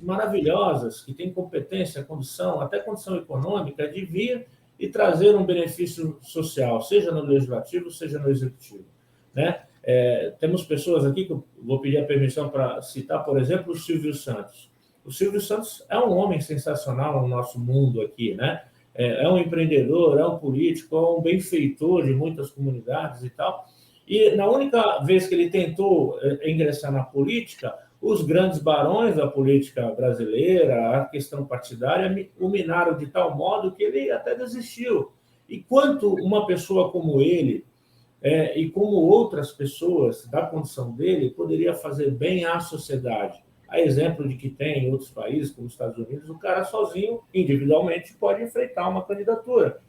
maravilhosas, que têm competência, condição, até condição econômica de vir e trazer um benefício social, seja no legislativo, seja no executivo, né? Temos pessoas aqui que eu vou pedir a permissão para citar, por exemplo, o Silvio Santos. O Silvio Santos é um homem sensacional no nosso mundo aqui, né? É um empreendedor, é um político, é um benfeitor de muitas comunidades e tal. E na única vez que ele tentou ingressar na política, os grandes barões da política brasileira, a questão partidária, o minaram de tal modo que ele até desistiu. E quanto uma pessoa como ele, e como outras pessoas da condição dele, poderia fazer bem à sociedade? A exemplo de que tem em outros países, como os Estados Unidos, o cara sozinho, individualmente, pode enfrentar uma candidatura.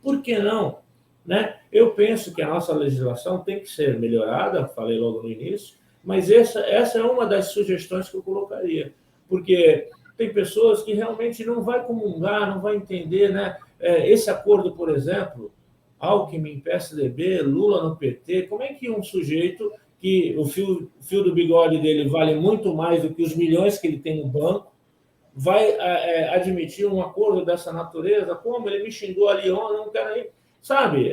Por que não? Né? Eu penso que a nossa legislação tem que ser melhorada, falei logo no início, mas essa é uma das sugestões que eu colocaria, porque tem pessoas que realmente não vai comungar, não vai entender, né? Esse acordo, por exemplo, Alckmin, PSDB, Lula no PT, como é que um sujeito que o fio do bigode dele vale muito mais do que os milhões que ele tem no banco, vai admitir um acordo dessa natureza? Como? Ele me xingou ali, eu não quero ir. Sabe?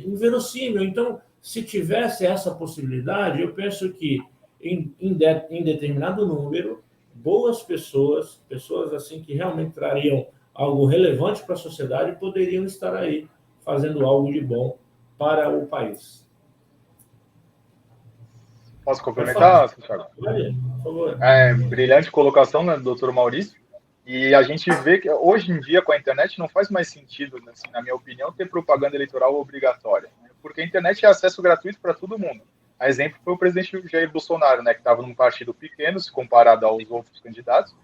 Inverossímil. Então, se tivesse essa possibilidade, eu penso que em determinado número, boas pessoas assim que realmente trariam algo relevante para a sociedade, poderiam estar aí fazendo algo de bom para o país. Posso complementar, Thiago? Pode, por favor. Brilhante colocação, né, do Dr. Maurício. E a gente vê que hoje em dia, com a internet, não faz mais sentido, assim, na minha opinião, ter propaganda eleitoral obrigatória. Né? Porque a internet é acesso gratuito para todo mundo. A exemplo foi o presidente Jair Bolsonaro, né, que estava num partido pequeno, se comparado aos outros candidatos,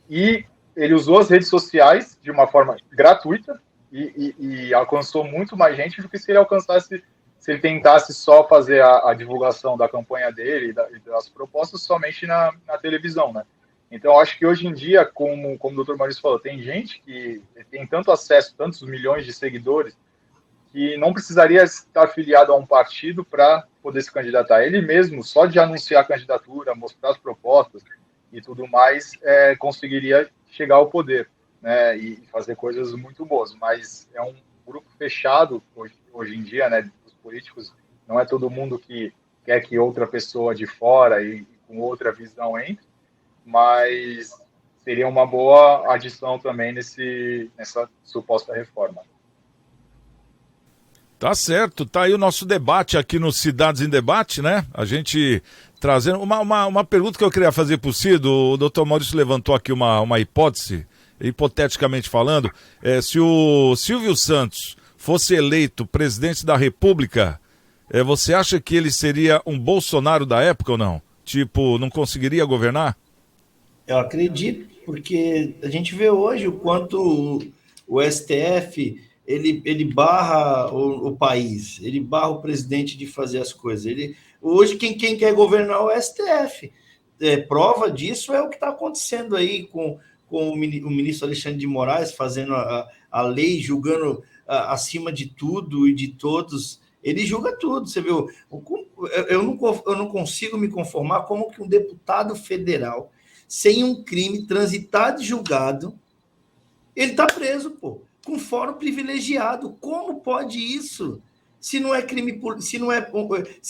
e ele usou as redes sociais de uma forma gratuita e alcançou muito mais gente do que se ele alcançasse, se ele tentasse só fazer a divulgação da campanha dele e das propostas somente na televisão, né? Então, acho que hoje em dia, como o Dr. Maurício falou, tem gente que tem tanto acesso, tantos milhões de seguidores, que não precisaria estar afiliado a um partido para poder se candidatar. Ele mesmo, só de anunciar a candidatura, mostrar as propostas e tudo mais, conseguiria chegar ao poder, né, e fazer coisas muito boas. Mas é um grupo fechado hoje em dia, né, dos políticos. Não é todo mundo que quer que outra pessoa de fora e com outra visão entre, mas seria uma boa adição também nessa suposta reforma. Tá certo, tá aí o nosso debate aqui no Cidades em Debate, né? A gente trazendo uma pergunta que eu queria fazer para o Cido. O doutor Maurício levantou aqui uma hipótese, hipoteticamente falando, se o Silvio Santos fosse eleito presidente da República, você acha que ele seria um Bolsonaro da época ou não? Tipo, não conseguiria governar? Eu acredito, porque a gente vê hoje o quanto o STF ele barra o país, ele barra o presidente de fazer as coisas. Hoje, quem quer governar é o STF. Prova disso é o que está acontecendo aí com o ministro Alexandre de Moraes fazendo a lei, julgando acima de tudo e de todos. Ele julga tudo, você viu? Eu não consigo me conformar como que um deputado federal, sem um crime transitado e julgado, ele está preso, pô, com fórum privilegiado. Como pode isso? Se não é crime, se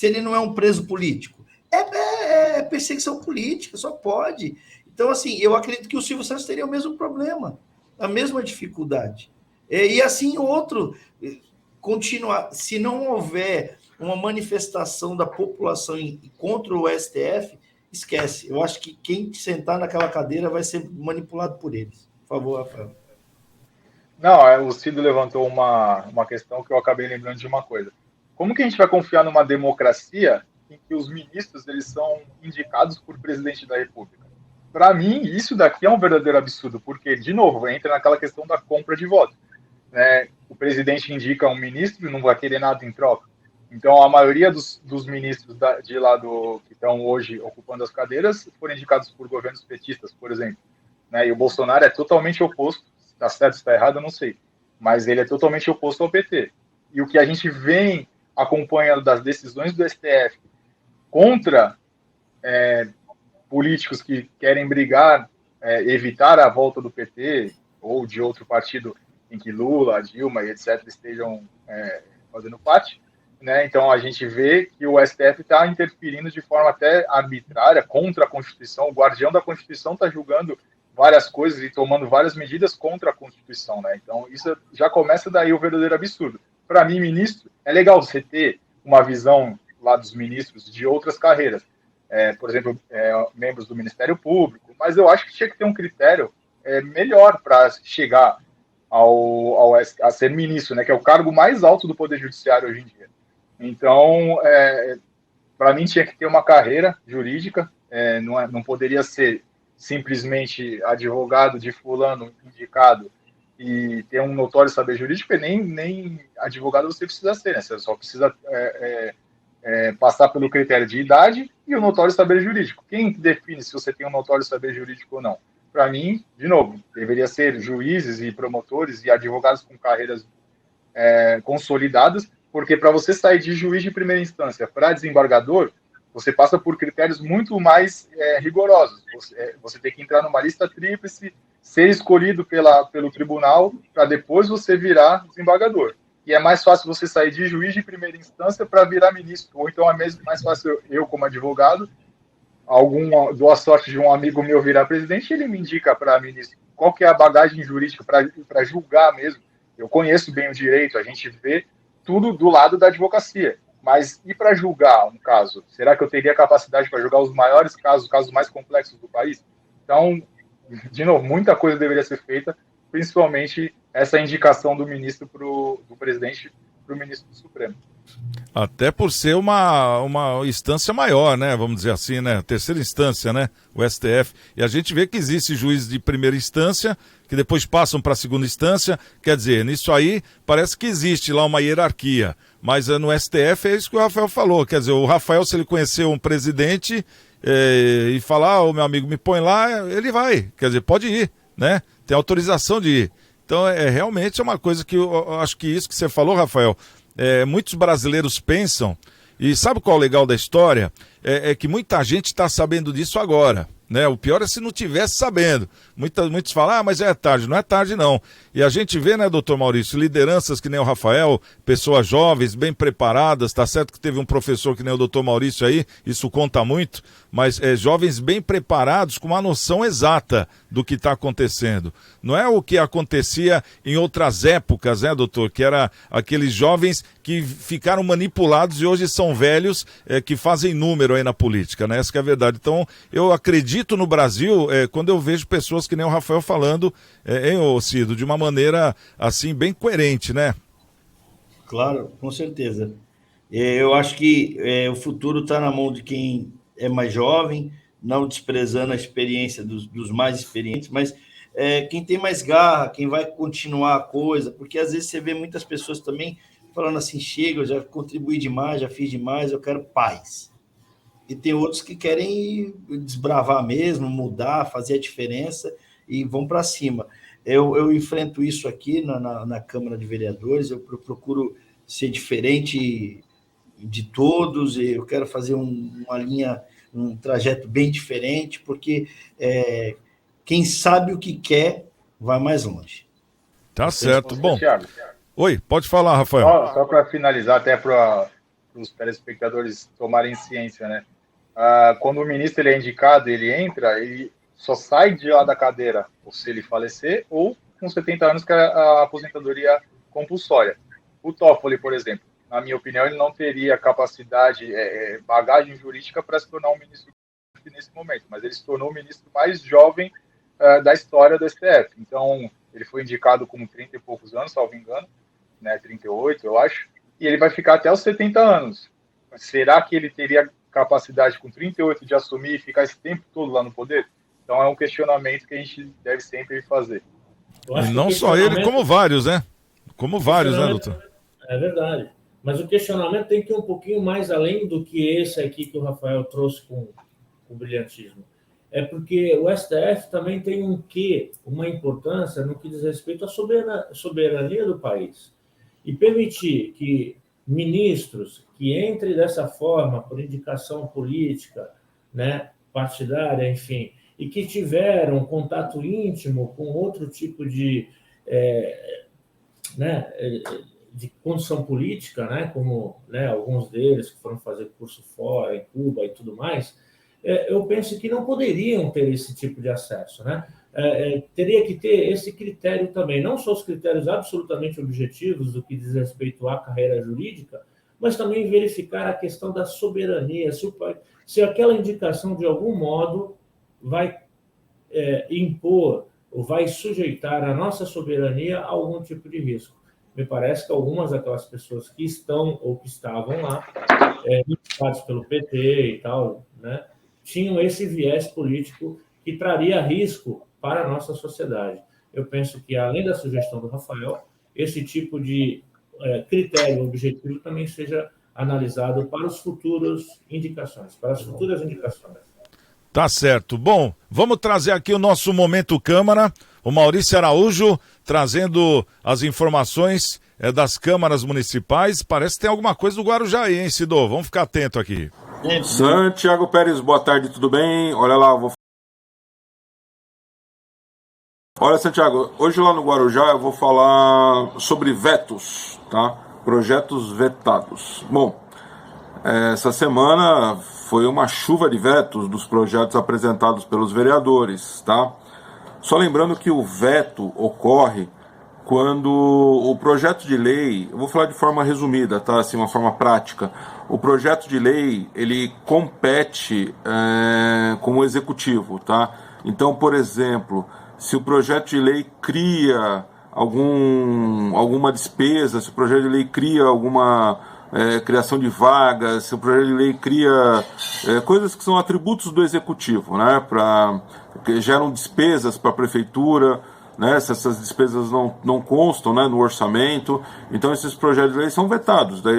ele não é um preso político, é perseguição política, só pode. Então, assim, eu acredito que o Silvio Santos teria o mesmo problema, a mesma dificuldade. E assim, outro, continuar, se não houver uma manifestação da população contra o STF, esquece. Eu acho que quem sentar naquela cadeira vai ser manipulado por eles. Por favor, Rafael. Não, o Cido levantou uma questão que eu acabei lembrando de uma coisa. Como que a gente vai confiar numa democracia em que os ministros eles são indicados por presidente da República? Para mim, isso daqui é um verdadeiro absurdo, porque, de novo, entra naquela questão da compra de votos. Né? O presidente indica um ministro e não vai querer nada em troca. Então, a maioria dos ministros de lá que estão hoje ocupando as cadeiras foram indicados por governos petistas, por exemplo. Né? E o Bolsonaro é totalmente oposto. Se está certo, se está errado, eu não sei. Mas ele é totalmente oposto ao PT. E o que a gente vem acompanhando das decisões do STF contra políticos que querem brigar, evitar a volta do PT ou de outro partido em que Lula, Dilma e etc. estejam fazendo parte, né? Então a gente vê que o STF está interferindo de forma até arbitrária contra a Constituição. O guardião da Constituição está julgando várias coisas e tomando várias medidas contra a Constituição, né? Então isso já começa daí o verdadeiro absurdo. Para mim, ministro, é legal você ter uma visão lá dos ministros de outras carreiras, por exemplo, membros do Ministério Público, mas eu acho que tinha que ter um critério melhor para chegar a ser ministro, né, que é o cargo mais alto do Poder Judiciário hoje em dia. Então, para mim, tinha que ter uma carreira jurídica, não poderia ser simplesmente advogado de fulano indicado e ter um notório saber jurídico, e nem advogado você precisa ser, né? Você só precisa passar pelo critério de idade e o notório saber jurídico. Quem define se você tem um notório saber jurídico ou não? Para mim, de novo, deveria ser juízes e promotores e advogados com carreiras consolidadas, porque para você sair de juiz de primeira instância para desembargador, você passa por critérios muito mais rigorosos. Você tem que entrar numa lista tríplice, ser escolhido pelo tribunal, para depois você virar desembargador. E é mais fácil você sair de juiz de primeira instância para virar ministro. Ou então é mesmo mais fácil eu, como advogado, dou a sorte de um amigo meu virar presidente, ele me indica para ministro. Qual que é a bagagem jurídica para julgar mesmo? Eu conheço bem o direito, a gente vê tudo do lado da advocacia. Mas e para julgar um caso? Será que eu teria capacidade para julgar os maiores casos, os casos mais complexos do país? Então, de novo, muita coisa deveria ser feita, principalmente essa indicação do ministro do presidente para o ministro do Supremo. Até por ser uma instância maior, né? Vamos dizer assim, né? Terceira instância, né? O STF. E a gente vê que existe juízes de primeira instância, que depois passam para a segunda instância. Quer dizer, nisso aí parece que existe lá uma hierarquia. Mas no STF é isso que o Rafael falou. Quer dizer, o Rafael, se ele conhecer um presidente e falar, ô meu amigo, me põe lá, ele vai. Quer dizer, pode ir, né? Tem autorização de ir. Então, realmente é uma coisa que eu acho que isso que você falou, Rafael, muitos brasileiros pensam, e sabe qual é o legal da história? É que muita gente está sabendo disso agora, né? O pior é se não tivesse sabendo. Muitos falam, mas é tarde. Não é tarde, não. E a gente vê, né, doutor Maurício, lideranças que nem o Rafael, pessoas jovens, bem preparadas, tá certo que teve um professor que nem o doutor Maurício aí, isso conta muito, mas jovens bem preparados, com uma noção exata do que está acontecendo. Não é o que acontecia em outras épocas, né, doutor? Que era aqueles jovens que ficaram manipulados e hoje são velhos que fazem número aí na política, né? Essa que é a verdade. Então, eu acredito no Brasil quando eu vejo pessoas que nem o Rafael falando, hein, Cido, de uma maneira, assim, bem coerente, né? Claro, com certeza. Eu acho que o futuro está na mão de quem é mais jovem, não desprezando a experiência dos mais experientes, mas quem tem mais garra, quem vai continuar a coisa, porque às vezes você vê muitas pessoas também falando assim, chega, eu já contribuí demais, já fiz demais, eu quero paz. E tem outros que querem desbravar mesmo, mudar, fazer a diferença e vão para cima. Eu enfrento isso aqui na Câmara de Vereadores, eu procuro ser diferente de todos, eu quero fazer uma linha, um trajeto bem diferente, porque quem sabe o que quer vai mais longe. Tá certo. Bom, oi, pode falar, Rafael. Só para finalizar, até para os telespectadores tomarem ciência, né? Quando o ministro ele é indicado, ele entra, ele só sai de lá da cadeira ou se ele falecer ou com 70 anos, que é a aposentadoria compulsória. O Toffoli, por exemplo, na minha opinião, ele não teria capacidade, bagagem jurídica para se tornar um ministro nesse momento, mas ele se tornou o ministro mais jovem da história do STF. Então, ele foi indicado com 30 e poucos anos, salvo engano, né, 38, eu acho, e ele vai ficar até os 70 anos. Será que ele teria capacidade com 38 de assumir e ficar esse tempo todo lá no poder? Então é um questionamento que a gente deve sempre fazer. E não só ele, como vários, né? Como vários, né, doutor? É verdade. Mas o questionamento tem que ir um pouquinho mais além do que esse aqui que o Rafael trouxe com brilhantismo. É porque o STF também tem uma importância no que diz respeito à soberania do país. E permitir que ministros que entrem dessa forma, por indicação política, né, partidária, enfim, e que tiveram contato íntimo com outro tipo de condição política, né, como, né, alguns deles que foram fazer curso fora, em Cuba e tudo mais, eu penso que não poderiam ter esse tipo de acesso, né? Teria que ter esse critério também, não só os critérios absolutamente objetivos do que diz respeito à carreira jurídica, mas também verificar a questão da soberania, se aquela indicação, de algum modo, vai impor ou vai sujeitar a nossa soberania a algum tipo de risco. Me parece que algumas daquelas pessoas que estão ou que estavam lá, indicadas pelo PT e tal, né, tinham esse viés político que traria risco para a nossa sociedade. Eu penso que, além da sugestão do Rafael, esse tipo de critério objetivo também seja analisado para as futuras indicações. Tá certo. Bom, vamos trazer aqui o nosso Momento Câmara. O Maurício Araújo trazendo as informações das câmaras municipais. Parece que tem alguma coisa do Guarujá aí, hein, Cido? Vamos ficar atento aqui. Santiago Pérez, boa tarde, tudo bem? Olha lá, Olha, Santiago, hoje lá no Guarujá eu vou falar sobre vetos, tá? Projetos vetados. Bom, essa semana foi uma chuva de vetos dos projetos apresentados pelos vereadores, tá? Só lembrando que o veto ocorre quando o projeto de lei, eu vou falar de forma resumida, tá? Assim, uma forma prática. O projeto de lei, ele compete com o executivo, tá? Então, por exemplo, se o projeto de lei cria alguma despesa, se o projeto de lei cria alguma criação de vagas, se o projeto de lei cria coisas que são atributos do executivo, né? Que geram despesas para a prefeitura, né, se essas despesas não constam, né, no orçamento, então esses projetos de lei são vetados. Daí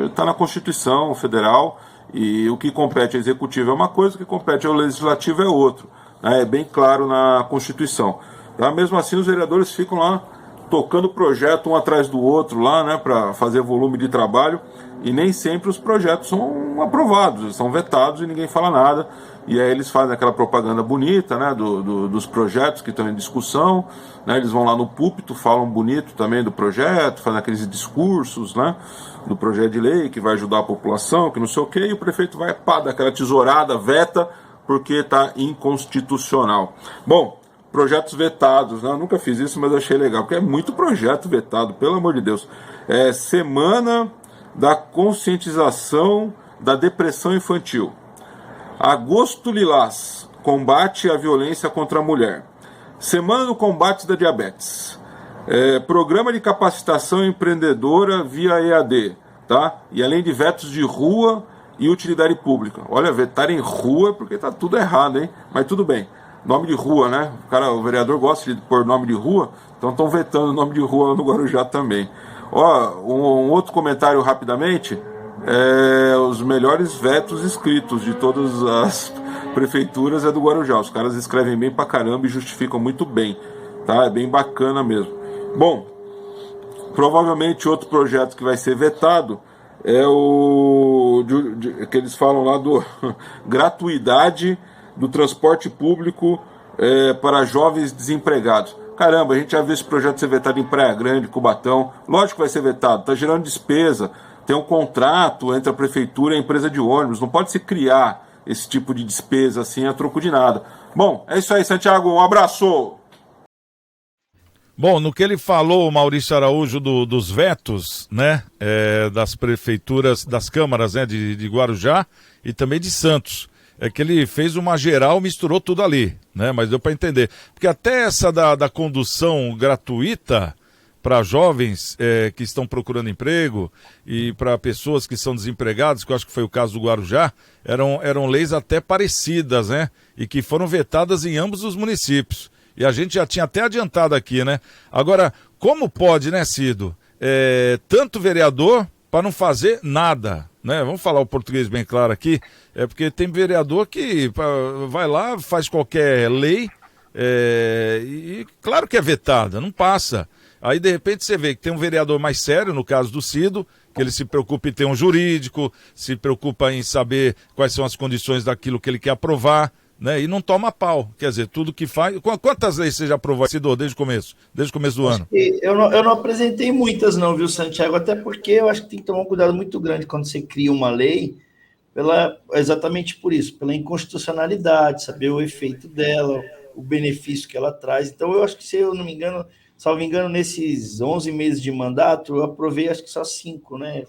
está na Constituição Federal, e o que compete ao Executivo é uma coisa, o que compete ao Legislativo é outro, né, é bem claro na Constituição. Tá? Mesmo assim, os vereadores ficam lá tocando projeto um atrás do outro lá, né, para fazer volume de trabalho, e nem sempre os projetos são aprovados, eles são vetados e ninguém fala nada. E aí eles fazem aquela propaganda bonita, né, dos projetos que estão em discussão, né, eles vão lá no púlpito, falam bonito também do projeto, fazem aqueles discursos, né, do projeto de lei que vai ajudar a população, que não sei o quê, e o prefeito vai dar aquela tesourada, veta, porque está inconstitucional. Bom, projetos vetados, né, eu nunca fiz isso, mas achei legal, porque é muito projeto vetado, pelo amor de Deus. Semana da conscientização da depressão infantil. Agosto Lilás, combate à violência contra a mulher. Semana do combate da diabetes. Programa de capacitação empreendedora via EAD, tá? E além de vetos de rua e utilidade pública. Olha, vetar em rua porque tá tudo errado, hein? Mas tudo bem. Nome de rua, né? O vereador gosta de pôr nome de rua, então estão vetando o nome de rua no Guarujá também. Ó, um outro comentário rapidamente. Os melhores vetos escritos de todas as prefeituras é do Guarujá. Os caras escrevem bem pra caramba e justificam muito bem, tá? É bem bacana mesmo. Bom, provavelmente outro projeto que vai ser vetado é que eles falam lá do gratuidade do transporte público para jovens desempregados. Caramba, a gente já viu esse projeto ser vetado em Praia Grande, Cubatão. Lógico que vai ser vetado, tá gerando despesa. Tem um contrato entre a prefeitura e a empresa de ônibus. Não pode se criar esse tipo de despesa assim a troco de nada. Bom, é isso aí, Santiago. Um abraço! Bom, no que ele falou, Maurício Araújo, dos vetos, né, das prefeituras, das câmaras, né, de Guarujá e também de Santos, é que ele fez uma geral, misturou tudo ali, né, mas deu para entender. Porque até essa da condução gratuita para jovens que estão procurando emprego e para pessoas que são desempregadas, que eu acho que foi o caso do Guarujá, eram leis até parecidas, né, e que foram vetadas em ambos os municípios. E a gente já tinha até adiantado aqui, né? Agora, como pode, né, Cido? Tanto vereador para não fazer nada, né? Vamos falar o português bem claro aqui. Porque tem vereador que vai lá, faz qualquer lei, e claro que é vetada, não passa. Aí, de repente, você vê que tem um vereador mais sério, no caso do Cido, que ele se preocupa em ter um jurídico, se preocupa em saber quais são as condições daquilo que ele quer aprovar, né? E não toma pau. Quer dizer, tudo que faz... Quantas leis você já aprovou, Cido, desde o começo do ano? Eu não apresentei muitas não, viu, Santiago? Até porque eu acho que tem que tomar um cuidado muito grande quando você cria uma lei, exatamente por isso, pela inconstitucionalidade, saber o efeito dela, o benefício que ela traz. Então, eu acho que, se eu não me engano, salvo engano, nesses 11 meses de mandato, eu aprovei acho que só 5, né?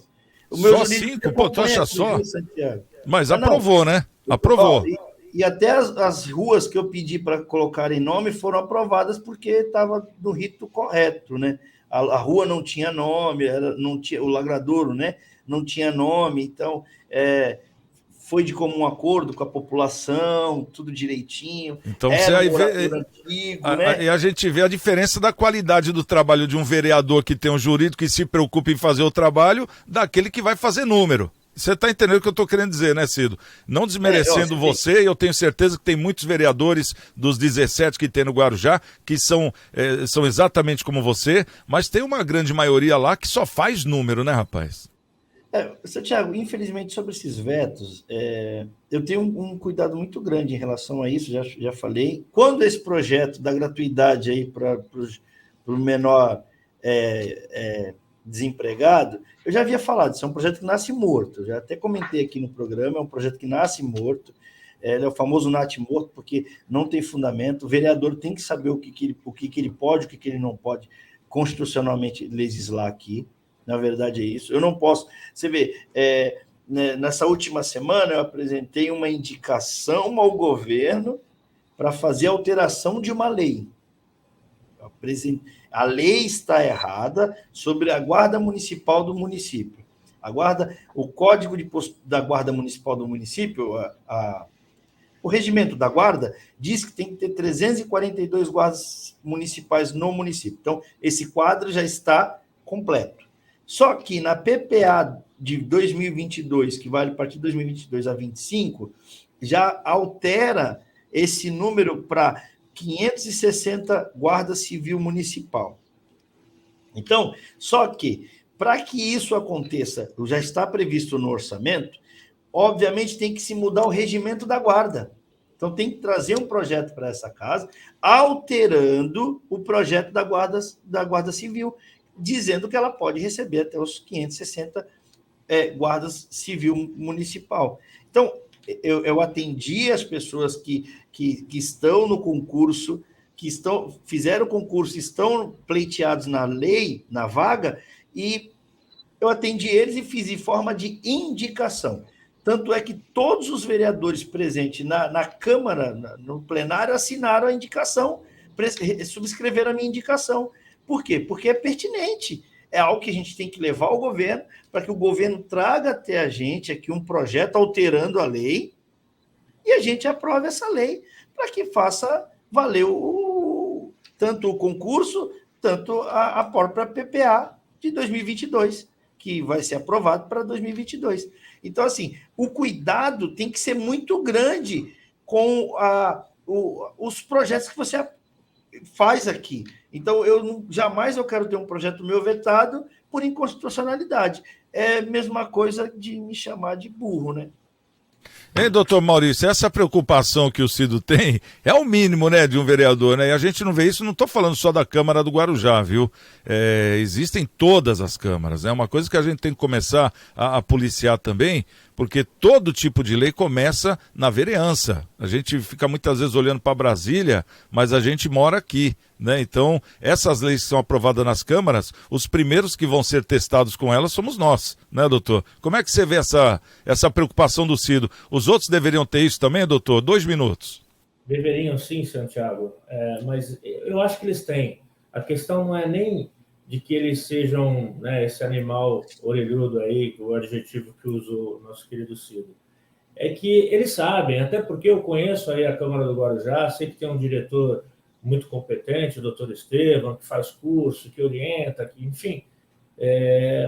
Só 5? Pô, tu acha só? Santiago? Mas aprovou, né? Aprovou. E até as ruas que eu pedi para colocarem nome foram aprovadas porque estava no rito correto, né? A rua não tinha nome, não tinha, o Lagradouro, né? Não tinha nome, então foi de comum acordo com a população, tudo direitinho. Então você aí vê, antigo, né? E a gente vê a diferença da qualidade do trabalho de um vereador que tem um jurídico e se preocupa em fazer o trabalho, daquele que vai fazer número. Você está entendendo o que eu estou querendo dizer, né, Cido? Não desmerecendo você, eu tenho certeza que tem muitos vereadores dos 17 que tem no Guarujá, que são exatamente como você, mas tem uma grande maioria lá que só faz número, né, rapaz? Santiago, infelizmente, sobre esses vetos, eu tenho um cuidado muito grande em relação a isso, já falei. Quando esse projeto da gratuidade aí para o menor desempregado, eu já havia falado, isso é um projeto que nasce morto, já até comentei aqui no programa, é um projeto que nasce morto, ele é o famoso NAT morto, porque não tem fundamento, o vereador tem que saber o que ele pode, o que ele não pode constitucionalmente legislar aqui. Na verdade é isso. Eu não posso... Você vê, nessa última semana eu apresentei uma indicação ao governo para fazer alteração de uma lei. A lei está errada sobre a guarda municipal do município. O código da guarda municipal do município, o regimento da guarda, diz que tem que ter 342 guardas municipais no município. Então, esse quadro já está completo. Só que na PPA de 2022, que vale a partir de 2022 a 25, já altera esse número para 560 guarda civil municipal. Então, só que, para que isso aconteça, já está previsto no orçamento, obviamente tem que se mudar o regimento da guarda. Então, tem que trazer um projeto para essa casa, alterando o projeto da guarda civil, dizendo que ela pode receber até os 560 guardas civil municipal. Então, eu atendi as pessoas que estão no concurso, fizeram o concurso, estão pleiteados na lei, na vaga, e eu atendi eles e fiz em forma de indicação. Tanto é que todos os vereadores presentes na Câmara, no plenário, assinaram a indicação, subscreveram a minha indicação. Por quê? Porque é pertinente. É algo que a gente tem que levar ao governo, para que o governo traga até a gente aqui um projeto alterando a lei e a gente aprove essa lei, para que faça valer tanto o concurso, tanto a própria PPA de 2022, que vai ser aprovado para 2022. Então, assim, o cuidado tem que ser muito grande com os projetos que você faz aqui. Então, jamais eu quero ter um projeto meu vetado por inconstitucionalidade. É a mesma coisa de me chamar de burro, né? Hein, doutor Maurício, essa preocupação que o Cido tem é o mínimo, né, de um vereador, né? E a gente não vê isso, não estou falando só da Câmara do Guarujá, viu? Existem todas as câmaras, né? Uma coisa que a gente tem que começar a policiar também, porque todo tipo de lei começa na vereança. A gente fica muitas vezes olhando para Brasília, mas a gente mora aqui, né? Então, essas leis que são aprovadas nas câmaras, os primeiros que vão ser testados com elas somos nós, né, doutor? Como é que você vê essa preocupação do Cido? Os outros deveriam ter isso também, doutor? 2 minutos. Deveriam sim, Santiago, mas eu acho que eles têm. A questão não é nem de que eles sejam, né, esse animal orelhudo aí, o adjetivo que usou o nosso querido Cido. É que eles sabem, até porque eu conheço aí a Câmara do Guarujá, sei que tem um diretor muito competente, o doutor Estevam, que faz curso, que orienta, que, enfim.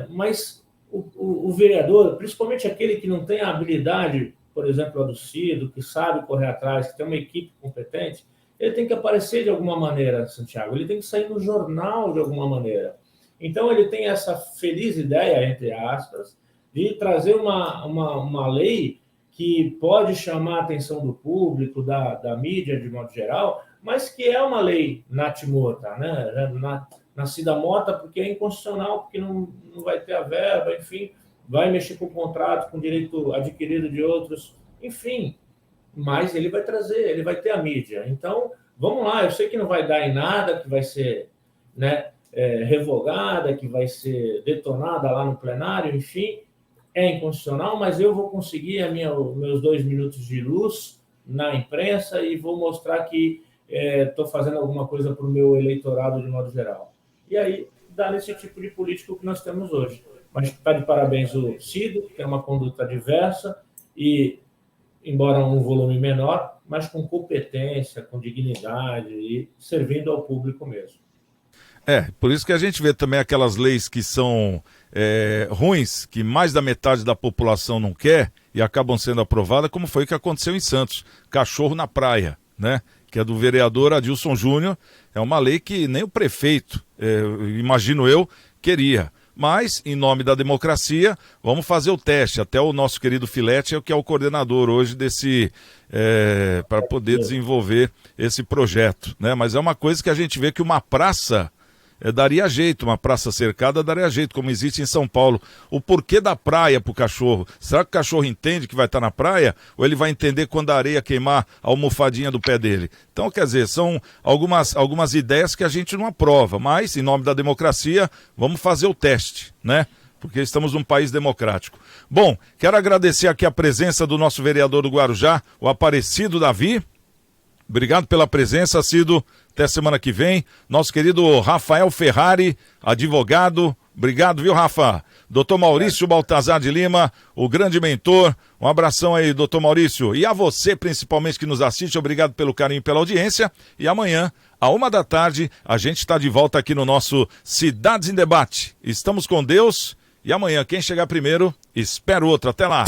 Mas o vereador, principalmente aquele que não tem a habilidade, por exemplo, a do Cido, que sabe correr atrás, que tem uma equipe competente, ele tem que aparecer de alguma maneira, Santiago, ele tem que sair no jornal de alguma maneira. Então, ele tem essa feliz ideia, entre aspas, de trazer uma lei que pode chamar a atenção do público, da mídia de modo geral, mas que é uma lei natimorta, né? Nascida morta porque é inconstitucional, porque não vai ter a verba, enfim, vai mexer com o contrato, com o direito adquirido de outros, enfim, mas ele vai trazer, ele vai ter a mídia. Então, vamos lá, eu sei que não vai dar em nada, que vai ser, né, revogada, que vai ser detonada lá no plenário, enfim, é inconstitucional, mas eu vou conseguir meus 2 minutos de luz na imprensa e vou mostrar que estou fazendo alguma coisa para o meu eleitorado de modo geral. E aí, dá nesse tipo de político que nós temos hoje. Mas está de parabéns o Cido, que tem uma conduta diversa e, embora um volume menor, mas com competência, com dignidade e servindo ao público mesmo. Por isso que a gente vê também aquelas leis que são ruins, que mais da metade da população não quer e acabam sendo aprovadas, como foi o que aconteceu em Santos, cachorro na praia, né? Que é do vereador Adilson Júnior, é uma lei que nem o prefeito, imagino eu, queria. Mas, em nome da democracia, vamos fazer o teste. Até o nosso querido Filete que é o coordenador hoje para poder desenvolver esse projeto, né? Mas é uma coisa que a gente vê que uma praça daria jeito, uma praça cercada daria jeito, como existe em São Paulo. O porquê da praia pro cachorro? Será que o cachorro entende que vai estar na praia? Ou ele vai entender quando a areia queimar a almofadinha do pé dele? Então, quer dizer, são algumas ideias que a gente não aprova, mas, em nome da democracia, vamos fazer o teste, né? Porque estamos num país democrático. Bom, quero agradecer aqui a presença do nosso vereador do Guarujá, o Aparecido Davi. Obrigado pela presença, Cido. Até semana que vem. Nosso querido Rafael Ferrari, advogado. Obrigado, viu, Rafa? Doutor Maurício Baltazar de Lima, o grande mentor. Um abração aí, doutor Maurício. E a você, principalmente, que nos assiste, obrigado pelo carinho e pela audiência. E amanhã, à 13h, a gente está de volta aqui no nosso Cidades em Debate. Estamos com Deus. E amanhã, quem chegar primeiro, espera o outro. Até lá.